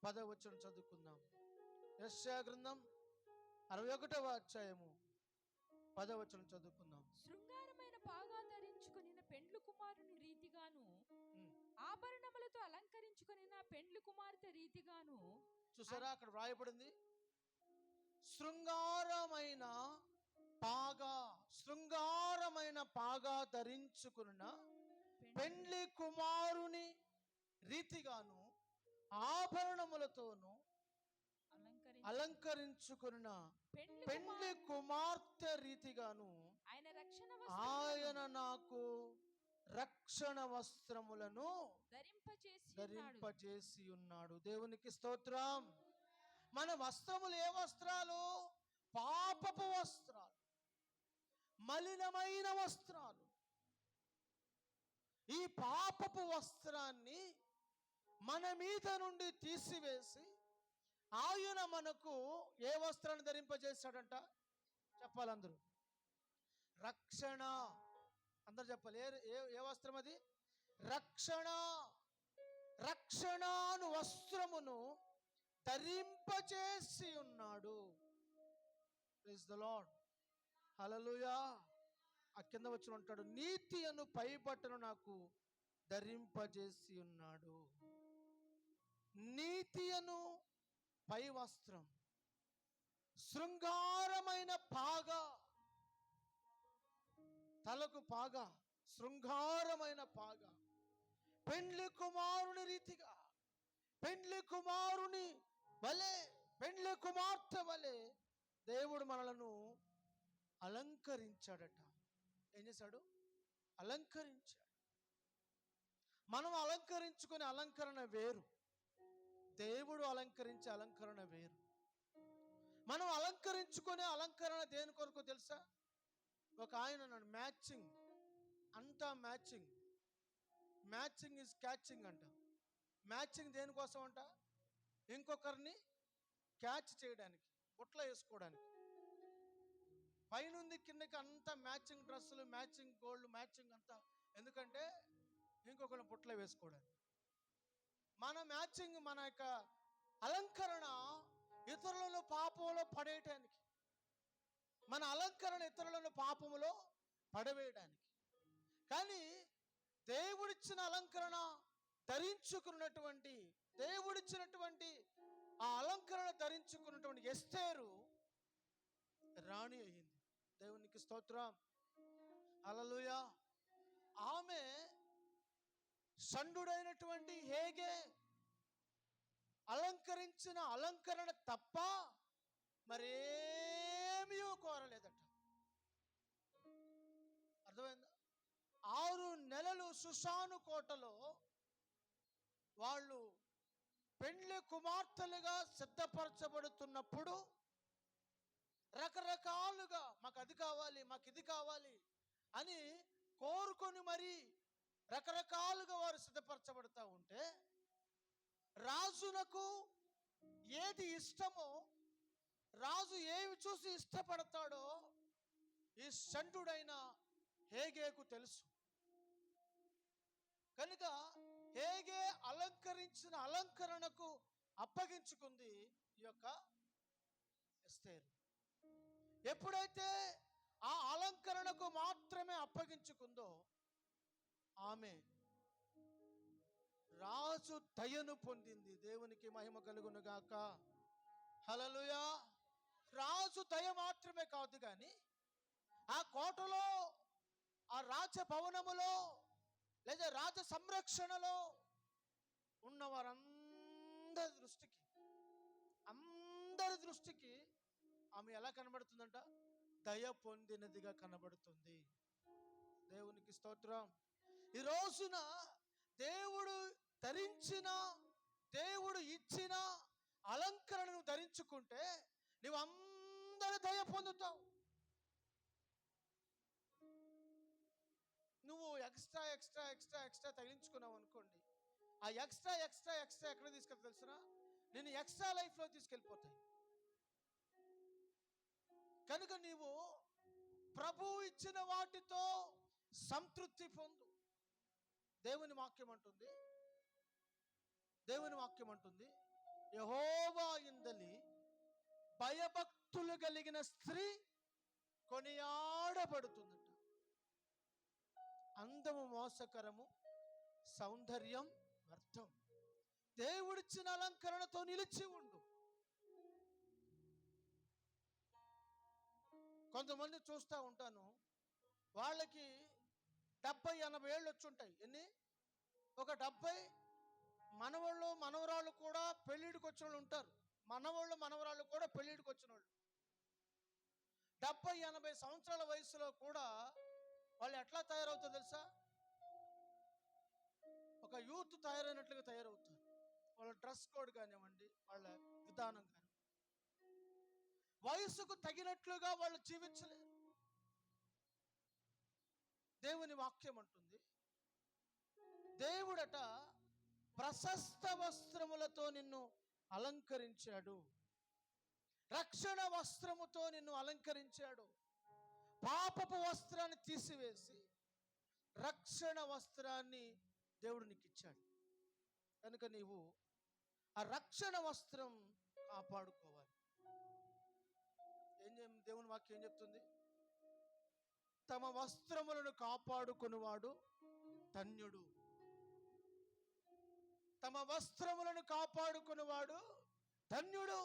10వ వచనం చదువుకుందాం. యెషయా గ్రంథం 61వ అధ్యాయము 10వ వచనం చదువుకుందాం. శృంగారమైన పాగా ధరించుకుని పెండ్లు కుమారుని రీతిగాను, ఆభరణములతో అలంకరించుకుని పెండ్లు కుమార్తె రీతిగాను. చూసారా, అక్కడ వ్రాయబడింది శృంగారమైన పాగా ధరించుకున్న పెండ్లి కుమారుని రీతిగాను, ఆభరణములతోనూ అలంకరించి అలంకరించుకున్న పెండ్లి పెండ్లి కుమార్తె రీతిగాను ఆయన రక్షణ ఆయన నాకు రక్షణ వస్త్రములను ధరింపచేసి ఉన్నాడు. దేవునికి స్తోత్రం. మన వస్త్రములు ఏ వస్త్రాలు? పాపపు వస్త్రాలు, మలినమైన వస్త్రాలు. ఈ పాపపు వస్త్రాన్ని మన మీద నుండి తీసివేసి ఆయన మనకు ఏ వస్త్రాన్ని ధరింపజేశాడంట? చెప్పాలందరూ. రక్షణ. అందరు చెప్పాలి. ఏ వస్త్రం అది? రక్షణ. రక్షణను వస్త్రమును ధరింపజేసి ఉన్నాడు. Praise the lord. హల్లెలూయా. ఆ కింద వచ్చి ఉంటాడు, నీతి అను పైబట్టను నాకు ధరింపజేసి ఉన్నాడు. నీతి అను పై వస్త్రం, శృంగారమైన పాగా, తలకు పాగా, శృంగారమైన పాగా, పెండ్లి కుమారుని రీతిగా, పెండ్లి కుమారుని వలె, పెండ్లి కుమార్తె వలె దేవుడు మనలను అలంకరించాడట. ఏం చేశాడు? అలంకరించాడు. మనం అలంకరించుకునే అలంకరణ వేరు, దేవుడు అలంకరించే అలంకరణ వేరు. మనం అలంకరించుకునే అలంకరణ దేని కొరకు తెలుసా? ఒక ఆయన అన్నాడు, మ్యాచింగ్ అంతా మ్యాచింగ్, మ్యాచింగ్ ఈజ్ క్యాచింగ్ అంట. మ్యాచింగ్ దేనికోసం అంట? ఇంకొకరిని క్యాచ్ చేయడానికి, బుట్టలో వేసుకోవడానికి. పైనుంది కిందకి అంతా మ్యాచింగ్ డ్రెస్సులు, మ్యాచింగ్ గోల్డ్, మ్యాచింగ్ అంతా ఎందుకంటే ఇంకొకరిని బుట్టలో వేసుకోవడానికి. మన మ్యాచింగ్, మన యొక్క అలంకరణ ఇతరులను పాపంలో పడేయటానికి, మన అలంకరణ ఇతరులను పాపములో పడవేయడానికి. కానీ దేవుడిచ్చిన అలంకరణ ధరించుకున్నటువంటి, దేవుడిచ్చినటువంటి ఆ అలంకరణ ధరించుకున్నటువంటి ఎస్తేరు రాణి అయింది. దేవునికి స్తోత్రం. హల్లెలూయా. ఆమె షండుడైనటువంటి హేగే అలంకరించిన అలంకరణ తప్ప మరేమీ కోరలేదట. అర్థమైందా? 6 నెలలు సుషాను కోటలో వాళ్ళు పెండ్లి కుమార్తెలుగా సిద్ధపరచబడుతున్నప్పుడు రకరకాలుగా మాకు అది కావాలి, మాకు ఇది కావాలి అని కోరుకొని మరి రకరకాలుగా వారు సిద్ధపరచబడతా ఉంటే, రాజునకు ఏది ఇష్టమో, రాజు ఏమి చూసి ఇష్టపడతాడో ఈ షండుడైన హేగేకు తెలుసు. కనుక హేగే అలంకరించిన అలంకరణకు అప్పగించుకుంది ఈ యొక్క ఎస్తేరు. ఎప్పుడైతే ఆ అలంకరణకు మాత్రమే అప్పగించుకుందో ఆమె రాజు దయను పొందింది. దేవునికి మహిమ కలుగును గాక. హల్లెలూయా. రాజు దయ మాత్రమే కాదు కానీ ఆ కోటలో, ఆ రాజభవనములో లేదా రాజ సంరక్షణలో ఉన్న అందరి దృష్టికి ఆమె ఎలా కనబడుతుందంట? దయ పొందినదిగా కనబడుతుంది. దేవునికి స్తోత్రం. ఈ రోజున దేవుడు ధరించిన, దేవుడు ఇచ్చిన అలంకరణను ధరించుకుంటే నువ్వు అందరి దయ పొందుతావు. నువ్వు ఎక్స్ట్రా ఎక్స్ట్రా ఎక్స్ట్రా ఎక్స్ట్రా తగిలించుకున్నావు అనుకోండి, ఆ ఎక్స్ట్రా ఎక్స్ట్రా ఎక్స్ట్రా ఎక్కడ తీసుకెళ్తా తెలుసునా? నేను ఎక్స్ట్రా లైఫ్లో తీసుకెళ్ళిపోతాయి. కనుక నీవు ప్రభు ఇచ్చిన వాటితో సంతృప్తి పొందు. దేవుని వాక్యం అంటుంది యెహోవా యందలి భయభక్తులు కలిగిన స్త్రీ కొనియాడబడుతుందట. అందము మోసకరము, సౌందర్యం వ్యర్థం. దేవుడిచ్చిన అలంకరణతో నిలిచి ఉండు. కొంతమంది చూస్తూ ఉంటాను, వాళ్ళకి 70-80 ఏళ్ళు వచ్చి ఉంటాయి. ఎన్ని? ఒక 70 మనవాళ్ళు మనవరాళ్ళు కూడా పెళ్ళిడికి వచ్చిన వాళ్ళు ఉంటారు. మనవాళ్ళు మనవరాళ్ళు కూడా పెళ్ళిడికి వచ్చిన వాళ్ళు 70-80 సంవత్సరాల వయసులో కూడా వాళ్ళు ఎట్లా తయారవుతారు తెలుసా? ఒక యూత్ తయారైనట్లుగా తయారవుతారు. వాళ్ళ డ్రెస్ కోడ్ కానివ్వండి, వాళ్ళ విధానం కానివ్వండి, వయసుకు తగినట్లుగా వాళ్ళు జీవించలేరు. దేవుని వాక్యం అంటుంది, దేవుడట ప్రశస్త వస్త్రములతో నిన్ను అలంకరించాడు, రక్షణ వస్త్రముతో నిన్ను అలంకరించాడు. పాపపు వస్త్రాన్ని తీసివేసి రక్షణ వస్త్రాన్ని దేవుడు నీకు ఇచ్చాడు. కనుక నీవు ఆ రక్షణ వస్త్రం కాపాడుకోవాలి. దేవుని వాక్యం ఏం చెప్తుంది? తమ వస్త్రములను కాపాడుకునేవాడు ధన్యుడు. తమ వస్త్రములను కాపాడుకునేవాడు ధన్యుడు.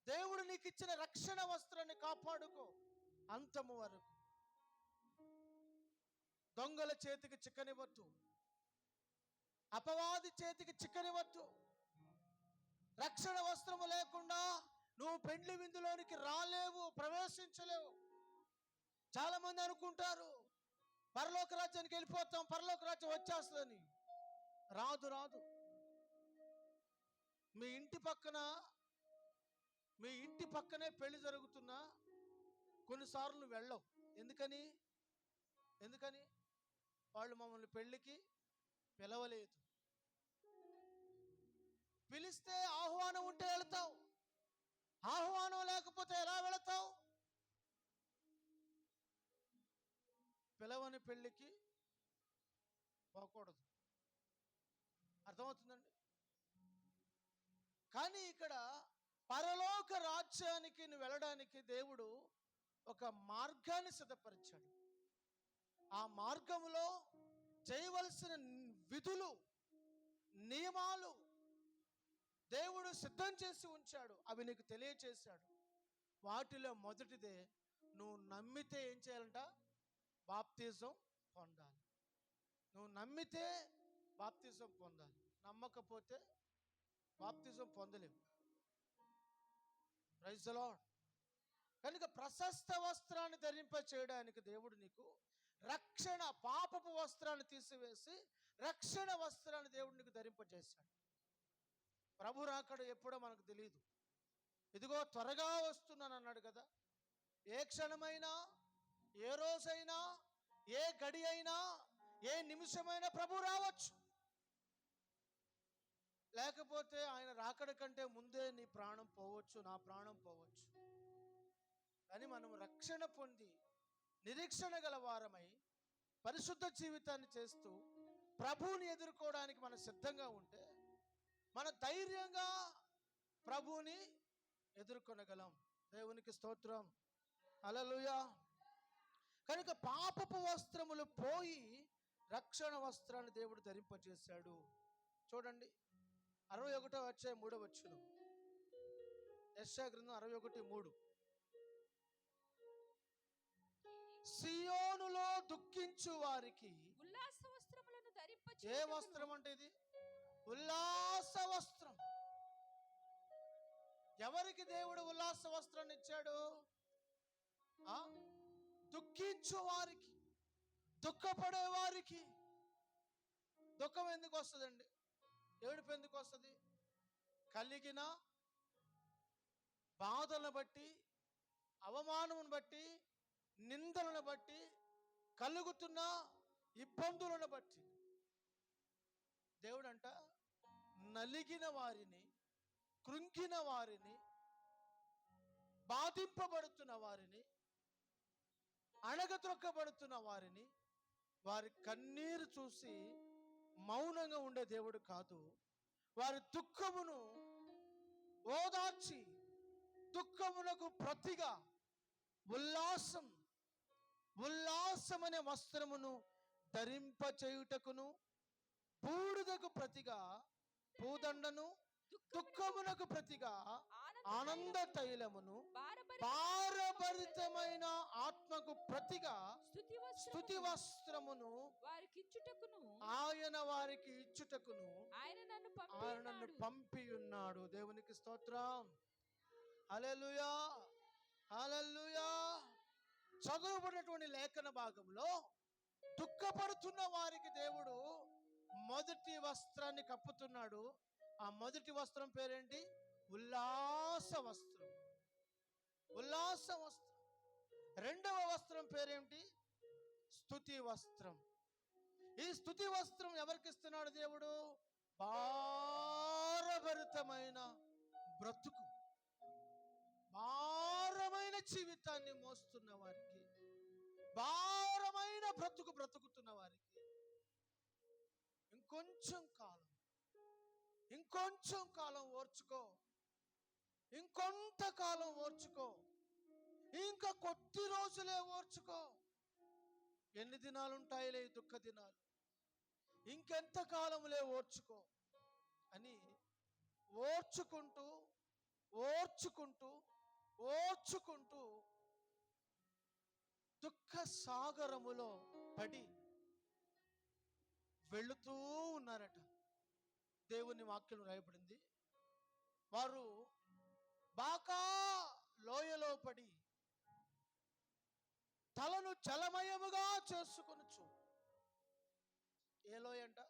దేవుడు నీకు ఇచ్చిన రక్షణ వస్త్రాన్ని కాపాడుకో అంతము వరకు. దొంగల చేతికి చిక్కనివ్వద్దు, అపవాది చేతికి చిక్కనివ్వద్దు. రక్షణ వస్త్రము లేకుండా నువ్వు పెండ్లి విందులోనికి రాలేవు, ప్రవేశించలేవు. చాలా మంది అనుకుంటారు పరలోక రాజ్యానికి వెళ్ళిపోతాం, పరలోక రాజ్యం వచ్చేస్తుందని. రాదు రాదు. మీ ఇంటి పక్కనే పెళ్లి జరుగుతున్నా కొన్నిసార్లు నువ్వు వెళ్ళవు. ఎందుకని వాళ్ళు మమ్మల్ని పెళ్లికి పిలవలేదు. పిలిస్తే ఆహ్వానం ఉంటే వెళతావు, ఆహ్వానం లేకపోతే ఎలా వెళతావు? పిలవని పెళ్లికి పోకూడదు. అర్థమవుతుందండి? కానీ ఇక్కడ పరలోక రాజ్యానికి నువ్వు వెళ్ళడానికి దేవుడు ఒక మార్గాన్ని సిద్ధపరిచాడు. ఆ మార్గంలో చేయవలసిన విధులు, నియమాలు దేవుడు సిద్ధం చేసి ఉంచాడు. అవి నీకు తెలియచేశాడు. వాటిలో మొదటిదే, నువ్వు నమ్మితే ఏం చేయాలంట? బాప్తిజం పొందాలి. నువ్వు నమ్మితే బాప్తిజం పొందాలి. నమ్మకపోతే బాప్తిజం పొందలేవు. Praise the lord. కనుక ప్రశస్త వస్త్రాన్ని ధరింప చేయడానికి దేవుడు నీకు రక్షణ, పాపపు వస్త్రాన్ని తీసివేసి రక్షణ వస్త్రాన్ని దేవుడు నీకు ధరింపజేశాడు. ప్రభు రాకడ ఎప్పుడో మనకు తెలియదు. ఇదిగో త్వరగా వస్తున్నాను అన్నాడు కదా. ఏ క్షణమైనా, ఏ రోజైనా, ఏ గడి అయినా, ఏ నిమిషమైనా ప్రభు రావచ్చు. లేకపోతే ఆయన రాకడ కంటే ముందే నీ ప్రాణం పోవచ్చు, నా ప్రాణం పోవచ్చు. కానీ మనం రక్షణ పొంది నిరీక్షణ గల వారమై పరిశుద్ధ జీవితాన్ని చేస్తూ ప్రభువుని ఎదుర్కోవడానికి మనం సిద్ధంగా ఉంటే మన ధైర్యంగా ప్రభువుని ఎదుర్కొనగలం. దేవునికి స్తోత్రం. హల్లెలూయా. కనుక పాపపు వస్త్రములు పోయి రక్షణ వస్త్రాన్ని దేవుడు ధరింపజేశాడు. చూడండి 61వ అధ్యాయం 3వ వచనం, యెషయా గ్రంథం 61:3. సియోనులో దుఃఖించు వారికి ఉల్లాస వస్త్రములను ఏ వస్త్రం అంటే ఇది? ఉల్లాస వస్త్రం. ఎవరికి దేవుడు ఉల్లాస వస్త్రాన్ని ఇచ్చాడు? దుఃఖించు వారికి, దుఃఖపడే వారికి. దుఃఖం ఎందుకు వస్తుందండి? ఏడుపు ఎందుకు వస్తుంది? కలిగిన బాధలను బట్టి, అవమానమును బట్టి, నిందలను బట్టి, కలుగుతున్న ఇబ్బందులను బట్టి. దేవుడంట నలిగిన వారిని, కృంగిన వారిని, బాధింపబడుతున్న వారిని, అణగత్రొక్కబడుతున్న వారిని, వారి కన్నీరు చూసి మౌనంగా ఉండే దేవుడు కాదు. వారి దుఃఖమును ఓదార్చి దుఃఖమునకు ప్రతిగా ఉల్లాసమనే వస్త్రమును ధరింపచేయుటకును, బూడిదకు ప్రతిగా పూదండను, దుఃఖమునకు ప్రతిగా ఆనంద తైలమును భారభరిత భారభరితమైన ఆత్మకు ప్రతిగా స్తుతి స్తుతి వస్త్రమును వారికి ఇచ్చుటకును ఆయన వారికి ఇచ్చుటకును ఆయన నన్ను ఆయన నన్ను పంపి పంపి ఉన్నాడు. దేవునికి స్తోత్రం. హల్లెలూయా, హల్లెలూయా. చదువుబడినటువంటి లేఖన భాగంలో దుఃఖపడుతున్న వారికి దేవుడు మొదటి వస్త్రాన్ని కప్పుతున్నాడు. ఆ మొదటి వస్త్రం పేరేంటి? ఉల్లాస వస్త్రం. ఉల్లాస వస్త్రం. రెండవ వస్త్రం పేరేంటి? స్తుతి వస్త్రం. ఈ స్తుతి వస్త్రం ఎవరికి ఇస్తున్నాడు దేవుడు? భారభరితమైన బ్రతుకు, భారమైన జీవితాన్ని మోస్తున్న వారికి, భారమైన బ్రతుకుతున్న వారికి ఇంకొంచెం కాలం ఓర్చుకో, ఇంకొంతకాలం ఓర్చుకో, ఇంకా కొద్ది రోజులే ఓర్చుకో. ఎన్ని దినాలు ఉంటాయిలే ఈ దుఃఖ దినాలు, ఇంకెంత కాలంలే ఓర్చుకో అని ఓర్చుకుంటూ దుఃఖ సాగరములో పడి వెళుతూ ఉన్నారట. దేవుని వాక్యం రాయబడింది, వారు బాకా లోయలో పడి తలను చలమయముగా చేసుకొనుచు. ఏ లోయ అంట?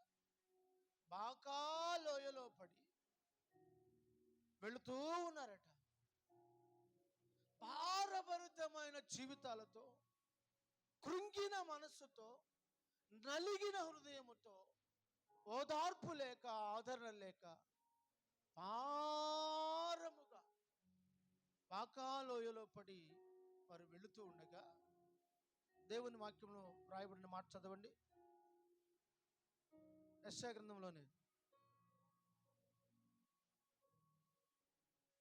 బాకా లోయలో పడి వెళుతూ ఉన్నారట. భారభరితమైన జీవితాలతో, కృంగిన మనస్సుతో, నలిగిన హృదయముతో, ఓదార్పు లేక, ఆదరణ లేక భారముగా బాకాలోయలో పడి వారు వెళుతూ ఉండగా దేవుని వాక్యంలో రాయబడిన మాట చదవండి. యెషయా గ్రంథంలోనే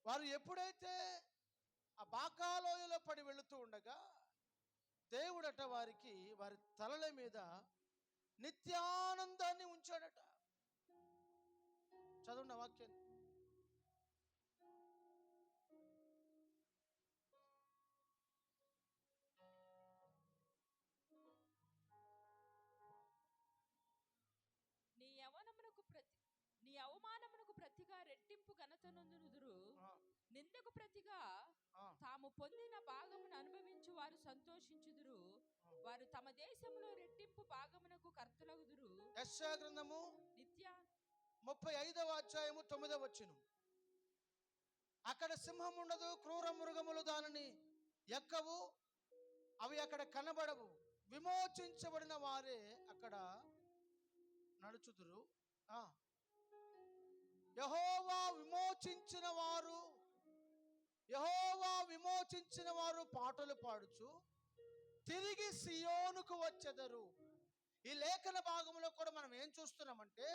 వారు ఎప్పుడైతే ఆ బాకాలోయలో పడి వెళుతూ ఉండగా దేవుడట వారికి, వారి తలల మీద నిత్యానందాన్ని ఉంచాడట. చదవండి ఆ వాక్యాన్ని. నీ అవమానమునకు ప్రతిగా రెట్టింపు ఘనతనందునుదురు. నిందకు ప్రతిగా తాము పొందిన భాగమును అనుభవించు వారు సంతోషించుదురు. వారు తమ దేశంలో రెట్టింపు భాగమునకు కర్తలగుదురు. యెషయా గ్రంథము నిత్య 35వ అధ్యాయము 9వ వచనం. అక్కడ సింహం ఉండదు, క్రూర మృగములు దానిని ఎక్కవు, అవి అక్కడ కనబడవు, విమోచించబడిన వారే అక్కడ నడుచుదురు. యెహోవా విమోచించిన వారు పాటలు పాడుచు తిరిగి సియోనుకు వచ్చెదరు. ఈ లేఖన భాగంలో కూడా మనం ఏం చూస్తున్నామంటే,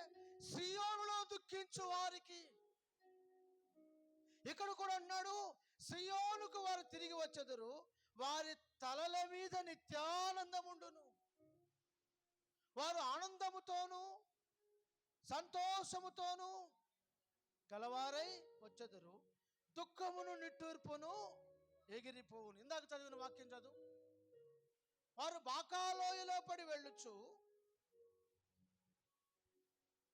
సియోనులో దుఃఖించు వారికి, ఇక్కడ కూడా అన్నాడు సియోనుకు వారు తిరిగి వచ్చెదరు, వారి తలల మీద నిత్యానందముండును. వారు ఆనందముతోనూ సంతోషముతోనూ గలవారై వచ్చెదరు, దుఃఖమును నిట్టూర్పును ఎగిరిపోవును. ఇందాక చదివిన వాక్యం చదువు. వారు బాకాలోయలో పడి వెళ్ళుచు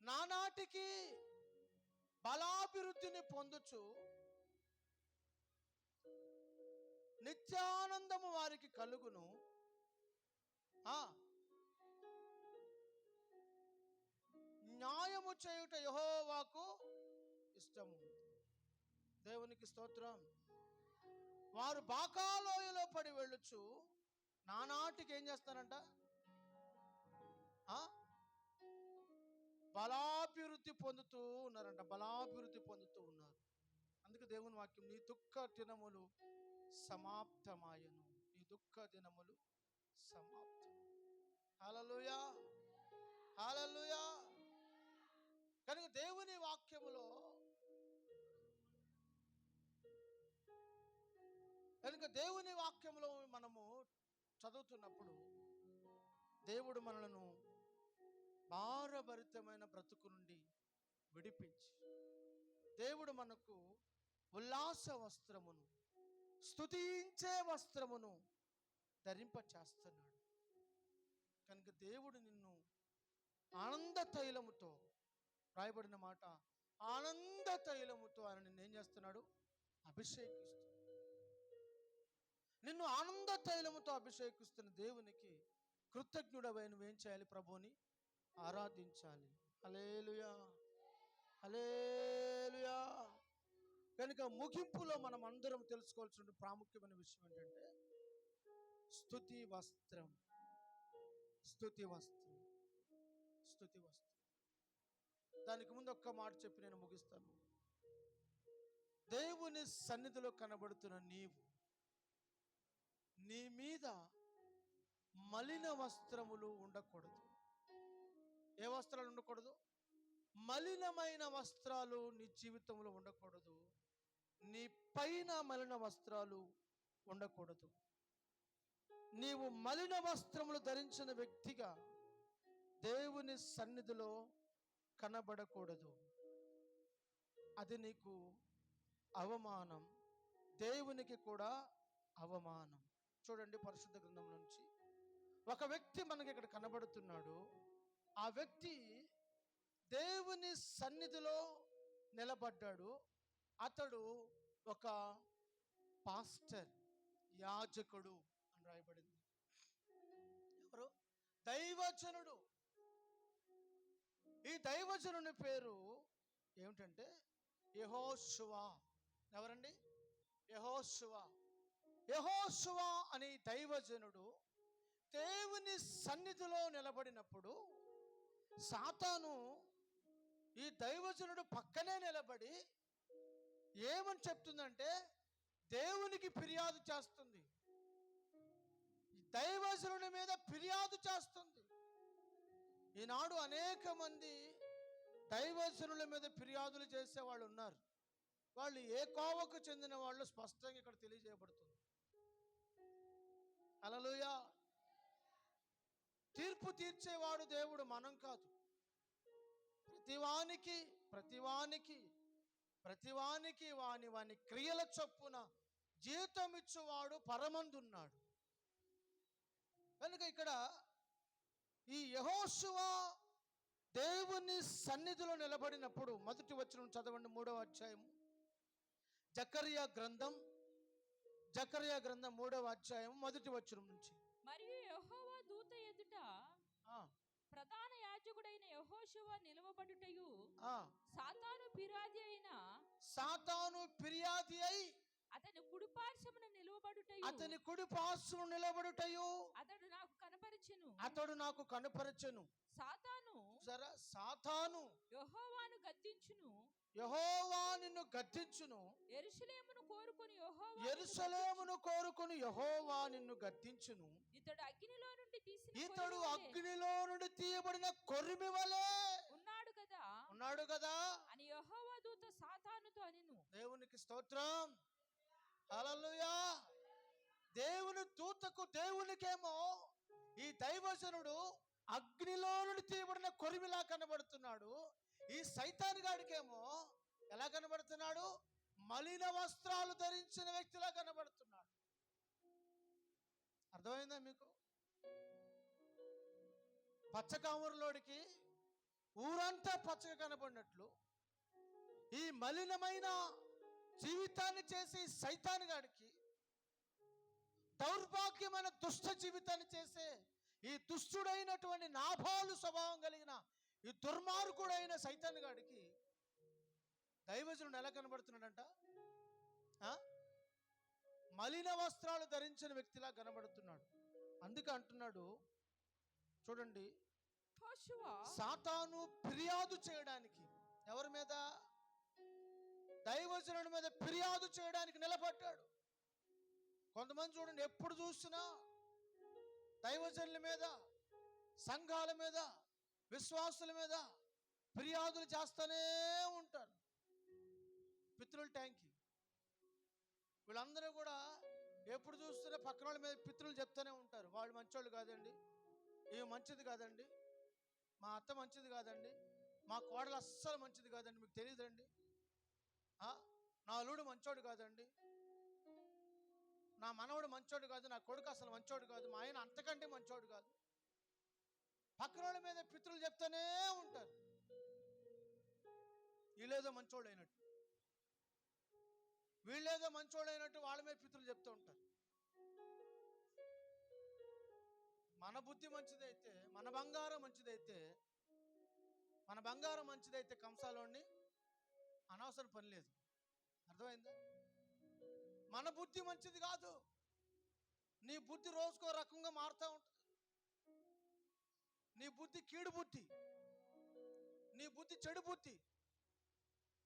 నానాటికి బలాభివృద్ధిని పొందుచు నిత్యానందము వారికి కలుగును. న్యాయము చేయుట యెహోవాకు ఇష్టము. దేవునికి స్తోత్రం. వారు బాకాలోయలో పడి వెళ్ళుచు నానాటికి ఏం చేస్తారంట? బలాభివృద్ధి పొందుతూ ఉన్నారంట. బలాభివృద్ధి పొందుతూ ఉన్నారు. అందుకే దేవుని వాక్యం, నీ దుఃఖ దినములు సమాప్తమాయను, నీ దుఃఖ దినములు సమాప్తం. హల్లెలూయా, హల్లెలూయా. కనుక దేవుని వాక్యములో మనము చదువుతున్నప్పుడు దేవుడు మనలను భారభరితమైన బ్రతుకు నుండి విడిపించి, దేవుడు మనకు ఉల్లాస వస్త్రమును, స్తుతించే వస్త్రమును ధరింప చేస్తున్నాడు. కనుక దేవుడు నిన్ను ఆనంద తైలముతో, రాయబడిన మాట, ఆనంద తైలముతో ఆయన నిన్ను ఏం చేస్తున్నాడు? అభిషేకిస్తున్నాడు. నిన్ను ఆనంద తైలముతో అభిషేకిస్తున్న దేవునికి కృతజ్ఞుడవై నువ్వేం చేయాలి? ప్రభువుని ఆరాధించాలి. హల్లెలూయా, హల్లెలూయా. కనుక ముగింపులో మనం అందరం తెలుసుకోవాల్సిన ప్రాముఖ్యమైన విషయం ఏంటంటే స్తుతి వస్త్రం, స్తుతి వస్త్రం, స్తుతి వస్త్రం. దానికి ముందు ఒక్క మాట చెప్పి నేను ముగిస్తాను. దేవుని సన్నిధిలో కనబడుతున్న నీవు, నీ మీద మలిన వస్త్రములు ఉండకూడదు. ఏ వస్త్రాలు ఉండకూడదు? మలినమైన వస్త్రాలు నీ జీవితంలో ఉండకూడదు. నీ పైన మలిన వస్త్రాలు ఉండకూడదు. నీవు మలిన వస్త్రములు ధరించిన వ్యక్తిగా దేవుని సన్నిధిలో కనబడకూడదు. అది నీకు అవమానం, దేవునికి కూడా అవమానం. చూడండి, పరిశుద్ధ గ్రంథం నుంచి ఒక వ్యక్తి మనకి ఇక్కడ కనబడుతున్నాడు. ఆ వ్యక్తి దేవుని సన్నిధిలో నిలబడ్డాడు. అతడు ఒక పాస్టర్, యాజకుడు అని రాయబడింది. ఎవరు? దైవజనుడు. ఈ దైవజనుని పేరు ఏమిటంటే యెహోషువ. ఎవరండి? యెహోషువ. యెహోషువ అనే దైవజనుడు దేవుని సన్నిధిలో నిలబడినప్పుడు సాతాను ఈ దైవజనుడు పక్కనే నిలబడి ఏమని చెప్తుందంటే దేవునికి ఫిర్యాదు చేస్తుంది. ఈ దైవజనుడి మీద ఫిర్యాదు చేస్తుంది. ఈనాడు అనేక మంది దైవజనుల మీద ఫిర్యాదులు చేసే వాళ్ళు ఉన్నారు. వాళ్ళు ఏ కోవకు చెందిన వాళ్ళు స్పష్టంగా ఇక్కడ తెలియజేయబడుతుంది. హల్లెలూయా. తీర్పు తీర్చేవాడు దేవుడు, మనం కాదు. ప్రతివానికి వాని క్రియల చొప్పున జీతం ఇచ్చువాడు పరమందున్నాడు. కనుక ఇక్కడ ఈ యెహోషువ దేవుని సన్నిధిలో నిలబడినప్పుడు మొదటి వచనం చదవండి, 3వ అధ్యాయం. జకర్యా గ్రంథం 3వ అధ్యాయం మొదటి వచనం నుంచి. మరియు యెహోవా దూత ఎదుట ప్రధాన యాజకుడైన యెహోషువ నిలవబడుటయు, సాతాను ఫిర్యాది అయి అతని కుడిపార్శ్వమున నిలవబడుటయు అతడు నాకు కనపరచెను. సాతాను యెహోవా నిన్ను గద్దించును. యెరూషలేమును కోరుకొని యెహోవా నిన్ను గద్దించును. ఇతడు అగ్నిలో నుండి తీయబడిన కొర్మి వలె ఉన్నాడు కదా అని యెహోవా దూత సాతానుతో అనెను. దేవునికి స్తోత్రం. హల్లెలూయా. దేవుని దూతకు, దేవునికేమో ఈ దైవజనుడు అగ్నిలో నుండి తీయబడిన కొరిమిలా కనబడుతున్నాడు. ఈ సైతాన్ గాడికేమో ఎలా కనబడుతున్నాడు? మలిన వస్త్రాలు ధరించిన వ్యక్తిలా కనబడుతున్నాడు. అర్థమైందా మీకు? పచ్చకామురులోడికి ఊరంతా పచ్చగా కనబడినట్లు ఈ మలినమైన జీవితాన్ని చేసే సైతాన్ గాడికి, దౌర్భాగ్యమైన దుష్ట జీవితాన్ని చేసే ఈ దుష్టుడైనటువంటి నాబాలు స్వభావం కలిగిన ఈ దుర్మార్గుడైన సైతాన్ గాడికి దైవజనుడు ఎలా కనబడుతున్నాడంట? మలిన వస్త్రాలు ధరించిన వ్యక్తిలా కనబడుతున్నాడు. అందుకే అంటున్నాడు, చూడండి, సాతాను ఫిర్యాదు చేయడానికి ఎవరి మీద? దైవజనుడి మీద ఫిర్యాదు చేయడానికి నిలబడ్డాడు. కొంతమంది చూడండి, ఎప్పుడు చూసినా దైవజనుల మీద, సంఘాల మీద, విశ్వాసుల మీద ఫిర్యాదులు చేస్తూనే ఉంటారు. పితృల ట్యాంకి వీళ్ళందరూ కూడా ఎప్పుడు చూస్తున్నా పక్కన వాళ్ళ మీద పితృలు చెప్తూనే ఉంటారు. వాళ్ళు మంచోళ్ళు కాదండి, ఏమి మంచిది కాదండి, మా అత్త మంచిది కాదండి, మా కోడలు అస్సలు మంచిది కాదండి, మీకు తెలియదండి, నా అల్లుడు మంచోడు కాదండి, నా మనవడు మంచోడు కాదు, నా కొడుకు అసలు మంచోడు కాదు, మా ఆయన అంతకంటే మంచోడు కాదు. పక్కన వాళ్ళ మీద పితృలు చెప్తూనే ఉంటారు. వీళ్ళేదో మంచోళ్ళు అయినట్టు, వీళ్ళేదో మంచోళ్ళు అయినట్టు వాళ్ళ మీద పితృలు చెప్తూ ఉంటారు. మన బుద్ధి మంచిదైతే, మన బంగారం మంచిదైతే కంసాలోని అనవసరం పని లేదు. అర్థమైందా? మన బుద్ధి మంచిది కాదు. నీ బుద్ధి రోజుకో రకంగా మారుతూ ఉంటుంది. నీ బుద్ధి కీడు బుద్ధి, నీ బుద్ధి చెడు బుద్ధి,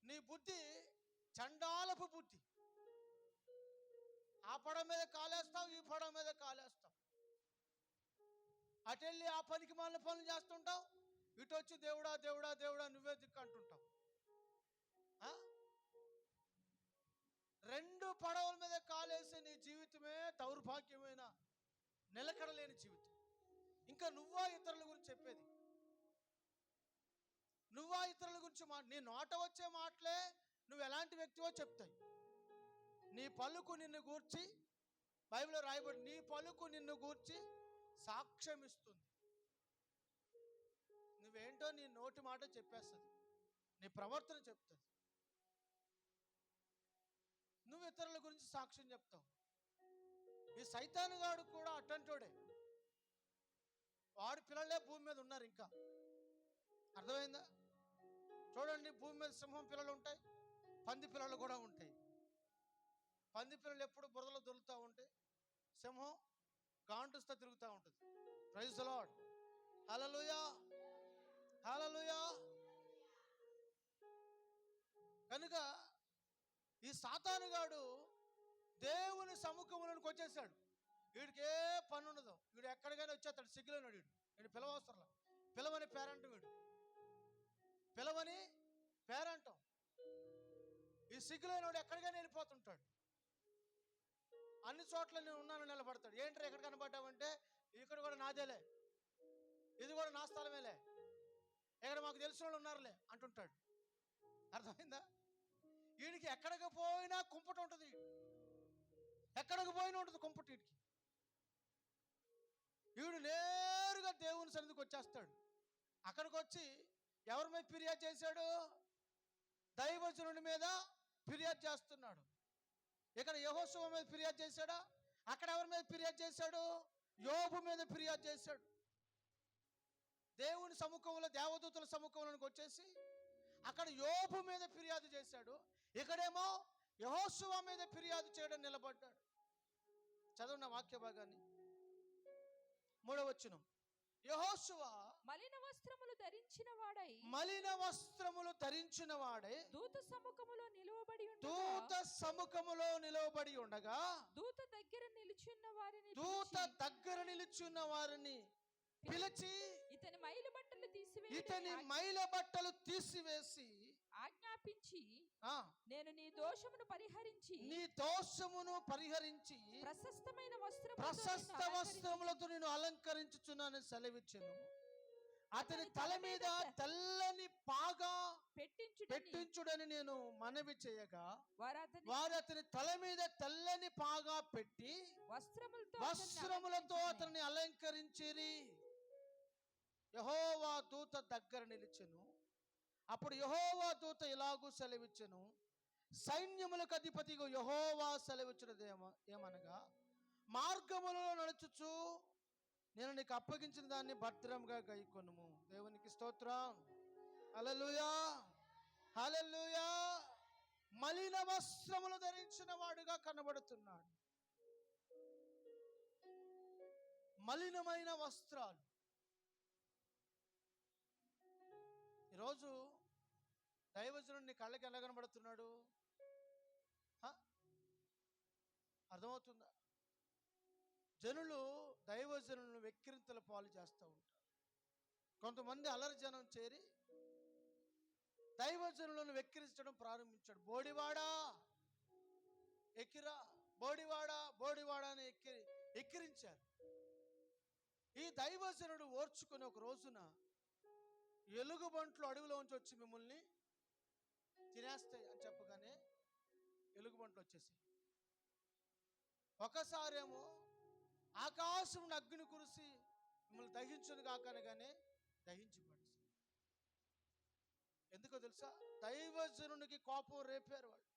నీ బుద్ధి చండాలపు బుద్ధి. ఆ పడ మీద కాలేస్తావు, ఈ పడ మీద కాలేస్తావు. అటెళ్ళి ఆ పనికి మాలిన పనులు చేస్తుంటావు, ఇటు వచ్చి దేవుడా దేవుడా దేవుడా నువ్వే దిక్కు అంటుంటావు. రెండు పడవల మీద కాలేసే నీ జీవితమే దౌర్భాగ్యమైన నిలకడలేని జీవితం. ఇంకా నువ్వా ఇతరుల గురించి చెప్పేది? నువ్వా ఇతరుల గురించి నీ నోట వచ్చే మాటలే నువ్వు ఎలాంటి వ్యక్తివో చెప్తాయి. నీ పలుకు నిన్ను గూర్చి, బైబిల్లో రాయబడి, నీ పలుకు నిన్ను గూర్చి సాక్ష్యం ఇస్తుంది. నువ్వేంటో నీ నోటి మాట చెప్పేస్తుంది, నీ ప్రవర్తన చెప్తుంది. నువ్వు ఇతరుల గురించి సాక్ష్యం చెప్తావు. ఈ సైతానుగాడు కూడా అట్టంటోడే. వాడి పిల్లలే భూమి మీద ఉన్నారు ఇంకా. అర్థమైందా? చూడండి, భూమి మీద సింహం పిల్లలు ఉంటాయి, పంది పిల్లలు కూడా ఉంటాయి. పంది పిల్లలు ఎప్పుడు బురదలో దొరుకుతూ ఉంటాయి, సింహం గాంటుస్తా తిరుగుతూ ఉంటుంది. Praise the lord. Hallelujah, hallelujah. కనుక ఈ సాతానుగాడు దేవుని సముఖంలోనికి వచ్చేసాడు. వీడికి ఏ పని ఉండదు, వీడు ఎక్కడికైనా వచ్చేస్తాడు. సిగ్గులోనాడు వీడు పిలవవసరంలా. పిలవని పేరంటం, పిలవని పేరంటం. ఈ సిగ్గులోనాడు ఎక్కడికైనా వెళ్ళిపోతుంటాడు. అన్ని చోట్ల నేను ఉన్నాను నిలబడతాడు. ఏంటి ఎక్కడ కనబడ్డావంటే, ఇక్కడ కూడా నాదేలే, ఇది కూడా నా స్థలమేలే, ఇక్కడ మాకు తెలిసిన వాళ్ళు ఉన్నారులే అంటుంటాడు. అర్థమైందా? వీడికి ఎక్కడికి పోయినా కుంపట ఉంటుంది, ఎక్కడికి పోయినా ఉంటుంది కుంపట వీడికి. వీడు నేరుగా దేవుని సన్నిధికి వచ్చేస్తాడు. అక్కడికి వచ్చి ఎవరి మీద ఫిర్యాదు చేశాడు? దైవజనుడి మీద ఫిర్యాదు చేస్తున్నాడు. ఇక్కడ యెహోషువ మీద ఫిర్యాదు చేశాడా? అక్కడ ఎవరి మీద ఫిర్యాదు చేశాడు? యోబు మీద ఫిర్యాదు చేశాడు. దేవుని సముఖంలో, దేవదూతల సముఖంలోకి వచ్చేసి అక్కడ యోబు మీద ఫిర్యాదు చేశాడు. ఇక్కడేమో యెహోషువ మీద ఫిర్యాదు చేయడం నిలబడ్డాడు. చదవన్న వాక్య భాగాన్ని, 3వ వచనం. యెహోషువ మలిన వస్త్రములు ధరించిన వాడై దూత సముఖములో నిలువబడి ఉండగా దూత దగ్గర నిలుచున్న వారిని పిలిచి ఇతని మైల బట్టలు తీసివేసి ఆజ్ఞాపించి, నేను నీ దోషమును పరిహరించి ప్రశస్త వస్త్రములతో నేను అలంకరించుచున్నాను సెలవిచ్చెను. అతని తల మీద తెల్లని పాగా పెట్టించుడని నేను మనవి చేయగా, వారు అతని తల మీద తెల్లని పాగా పెట్టి వస్త్రములతో అతన్ని అలంకరించిరి. యెహోవా దూత దగ్గర నిలిచెను. అప్పుడు యెహోవా దూత ఇలాగూ సెలవిచ్చెను, సైన్యములకు అధిపతిగా యెహోవా సెలవిచ్చినది ఏమనగా, మార్గములో నడుచుచు నేను నీకు అప్పగించిన దాన్ని భద్రంగా గైకొనుము. దేవునికి స్తోత్రం. హల్లెలూయా, హల్లెలూయా. మలిన వస్త్రములు ధరించిన వాడుగా కనబడుతున్నాడు. మలినమైన వస్త్రాలు. ఈరోజు దైవజనుడు నీ కళ్ళకి ఎలా కనబడుతున్నాడు? అర్థమవుతుందా? జనులు దైవజనులను వెక్కిరింతల పాలు చేస్తూ ఉంటారు. కొంతమంది అల్లరి జనం చేరి దైవజనులను వెక్కిరించడం ప్రారంభించాడు. బోడివాడా ఎక్కిరా, బోడివాడా బోడివాడా అని ఎక్కిరించారు. ఈ దైవజనుడు ఓర్చుకుని ఒక రోజున ఎలుగుబంట్లు అడవిలోంచి వచ్చి మిమ్మల్ని తినేస్తాయి అని చెప్పగానే ఎలుగుబంట్లు వచ్చేసి, ఒకసారేమో ఆకాశం అగ్ని కురిసి మిమ్మల్ని దహించను కాకనగానే దహించి పడేసి. ఎందుకో తెలుసా? దైవజనునికి కోపం రేపారు వాళ్ళు.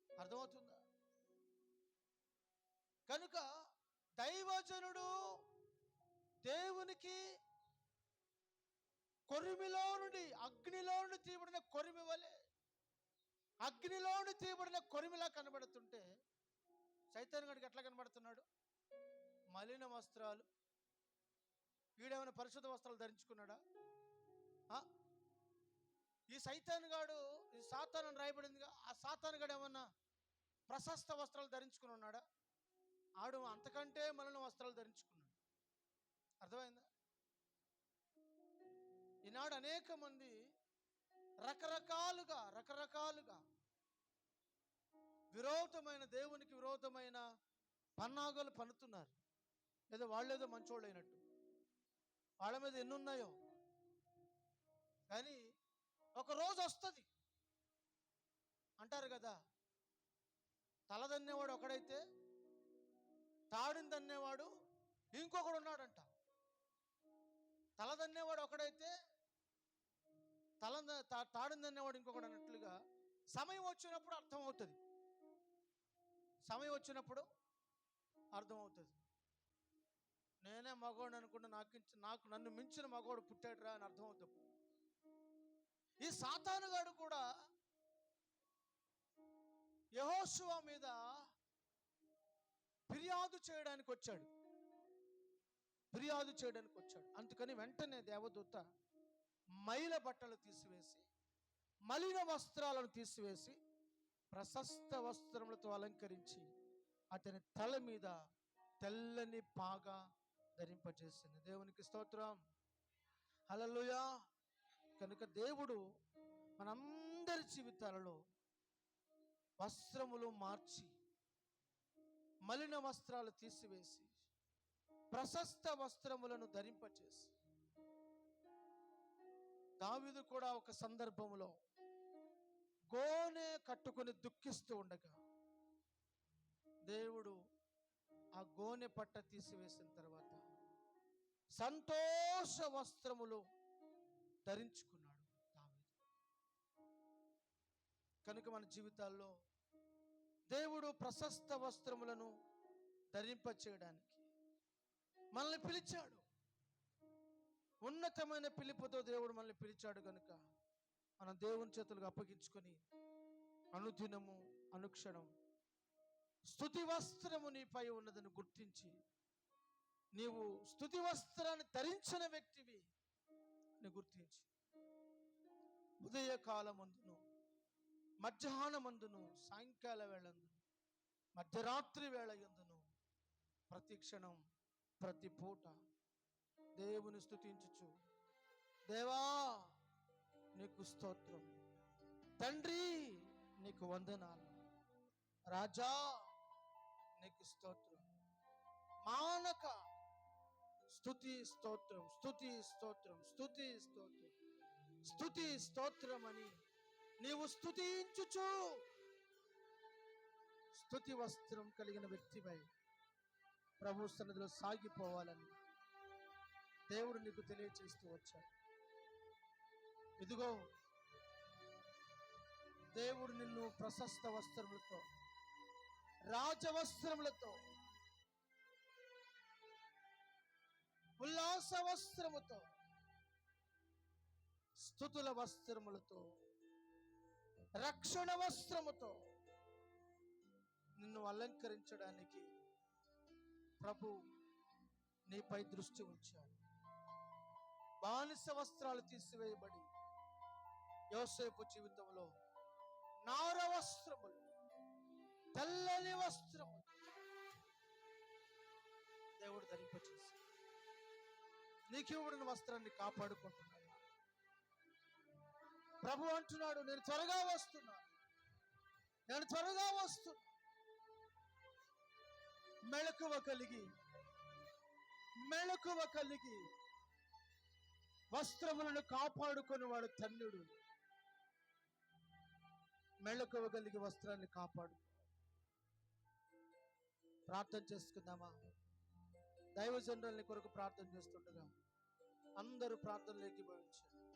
అర్థమవుతుందా? కనుక దైవజనుడు దేవునికి కొరిమిలో నుండి, అగ్నిలో నుండి తీయబడిన కొరిమి వలె, అగ్నిలో నుండి తీయబడిన కొరిమిలా కనబడుతుంటే సైతాను గడికి ఎట్లా కనబడుతున్నాడు? మలిన వస్త్రాలు. వీడేమైనా పరిశుద్ధ వస్త్రాలు ధరించుకున్నాడా? ఈ సైతాను గాడు, ఈ సాతాను అని రాయబడిందిగా, ఆ సాతాను గాడు ఏమన్నా ప్రశస్త వస్త్రాలు ధరించుకుని ఉన్నాడా? ఆడు అంతకంటే మలిన వస్త్రాలు ధరించుకున్నాడు. అర్థమైందా? ఈనాడు అనేక మంది రకరకాలుగా విరోధమైన, దేవునికి విరోధమైన పన్నాగోలు పన్నుతున్నారు. ఏదో వాళ్ళేదో మంచోళ్ళు అయినట్టు, వాళ్ళ మీద ఎన్నున్నాయో. కానీ ఒక రోజు వస్తుంది అంటారు కదా, తలదన్నేవాడు ఒకడైతే తాడిని దన్నేవాడు ఇంకొకడు ఉన్నాడంట. తలదన్నేవాడు ఒకడైతే తాడిని దన్నేవాడు ఇంకొకడు అన్నట్లుగా సమయం వచ్చినప్పుడు అర్థమవుతుంది. సమయం వచ్చినప్పుడు అర్థమవుతుంది. నేనే మగోడు అనుకుంటే నాకు నన్ను మించిన మగోడు పుట్టాడురా అని అర్థమవుతుంది. ఈ సాతానుగాడు కూడా యెహోషువ మీద ఫిర్యాదు చేయడానికి వచ్చాడు. అందుకని వెంటనే దేవదూత మైల బట్టలు తీసివేసి, మలిన వస్త్రాలను తీసివేసి, ప్రశస్త వస్త్రములతో అలంకరించి అతని తల మీద తెల్లని పాగా ధరింపజేసింది. దేవునికి స్తోత్రం, హల్లెలూయా. కనుక దేవుడు మనందరి జీవితాలలో వస్త్రములు మార్చి, మలిన వస్త్రాలు తీసివేసి, ప్రశస్త వస్త్రములను ధరింపచేసి, దావీదు కూడా ఒక సందర్భంలో గోనె కట్టుకొని దుఃఖిస్తూ ఉండగా దేవుడు ఆ గోనె పట్ట తీసివేసిన తర్వాత సంతోష వస్త్రములు ధరించుకున్నాడు దావీదు. కనుక మన జీవితాల్లో దేవుడు ప్రశస్త వస్త్రములను ధరింపచేయడానికి మనల్ని పిలిచాడు. ఉన్నతమైన పిలుపుతో దేవుడు మనల్ని పిలిచాడు. కనుక మనం దేవుని చేతులకు అప్పగించుకొని అనుదినము, అనుక్షణం స్తుతి వస్త్రము నీపై ఉన్నదని గుర్తించి, నీవు స్తుతి వస్త్రాన్ని ధరించిన వ్యక్తివి అని గుర్తించి, ఉదయకాలమందును, మధ్యాహ్నమందును, సాయంకాల వేళందును, మధ్యరాత్రి వేళ యందును, ప్రతి క్షణం, ప్రతి పూట దేవుని స్తుతించుచు, దేవా నీకు స్తోత్రం, తండ్రి నీకు వందనాలు, రాజా నీకు స్తోత్రం, మానక స్తుతి స్తోత్రం, స్తుతి స్తోత్రం, స్తుతి స్తోత్రం, స్తుతి స్తోత్రం అని నీవు స్తుతించుచు స్తుతి వస్త్రం కలిగిన వ్యక్తిపై ప్రభు సన్నిధిలో సాగిపోవాలని దేవుడు నీకు తెలియచేస్తూ వచ్చాడు. ఇదిగో దేవుడు నిన్ను ప్రశస్త వస్త్రములతో, రాజవస్త్రములతో, ఉల్లాస వస్త్రముతో, స్తుతుల వస్త్రములతో, రక్షణ వస్త్రముతో నిన్ను అలంకరించడానికి ప్రభు నీపై దృష్టి ఉంచాడు. బానిస వస్త్రాలు తీసివేయబడి యోసేపు జీవితంలో నార వస్త్రములు, తెల్లని వస్త్రములు దేవుడు ధరింపచేసి నీకు ఇవ్వబడిన వస్త్రాన్ని కాపాడుకుంటున్నాడు. ప్రభు అంటున్నాడు, నేను త్వరగా వస్తున్నా. మెళకువ కలిగి వస్త్రములను కాపాడుకుని వాడు ధన్యుడు. మెళకువగలిగి వస్త్రాన్ని కాపాడు. ప్రార్థన చేసుకుందామా? దైవజనుల్ని కొరకు ప్రార్థన చేస్తుండగా అందరూ ప్రార్థనలోకి భవించండి.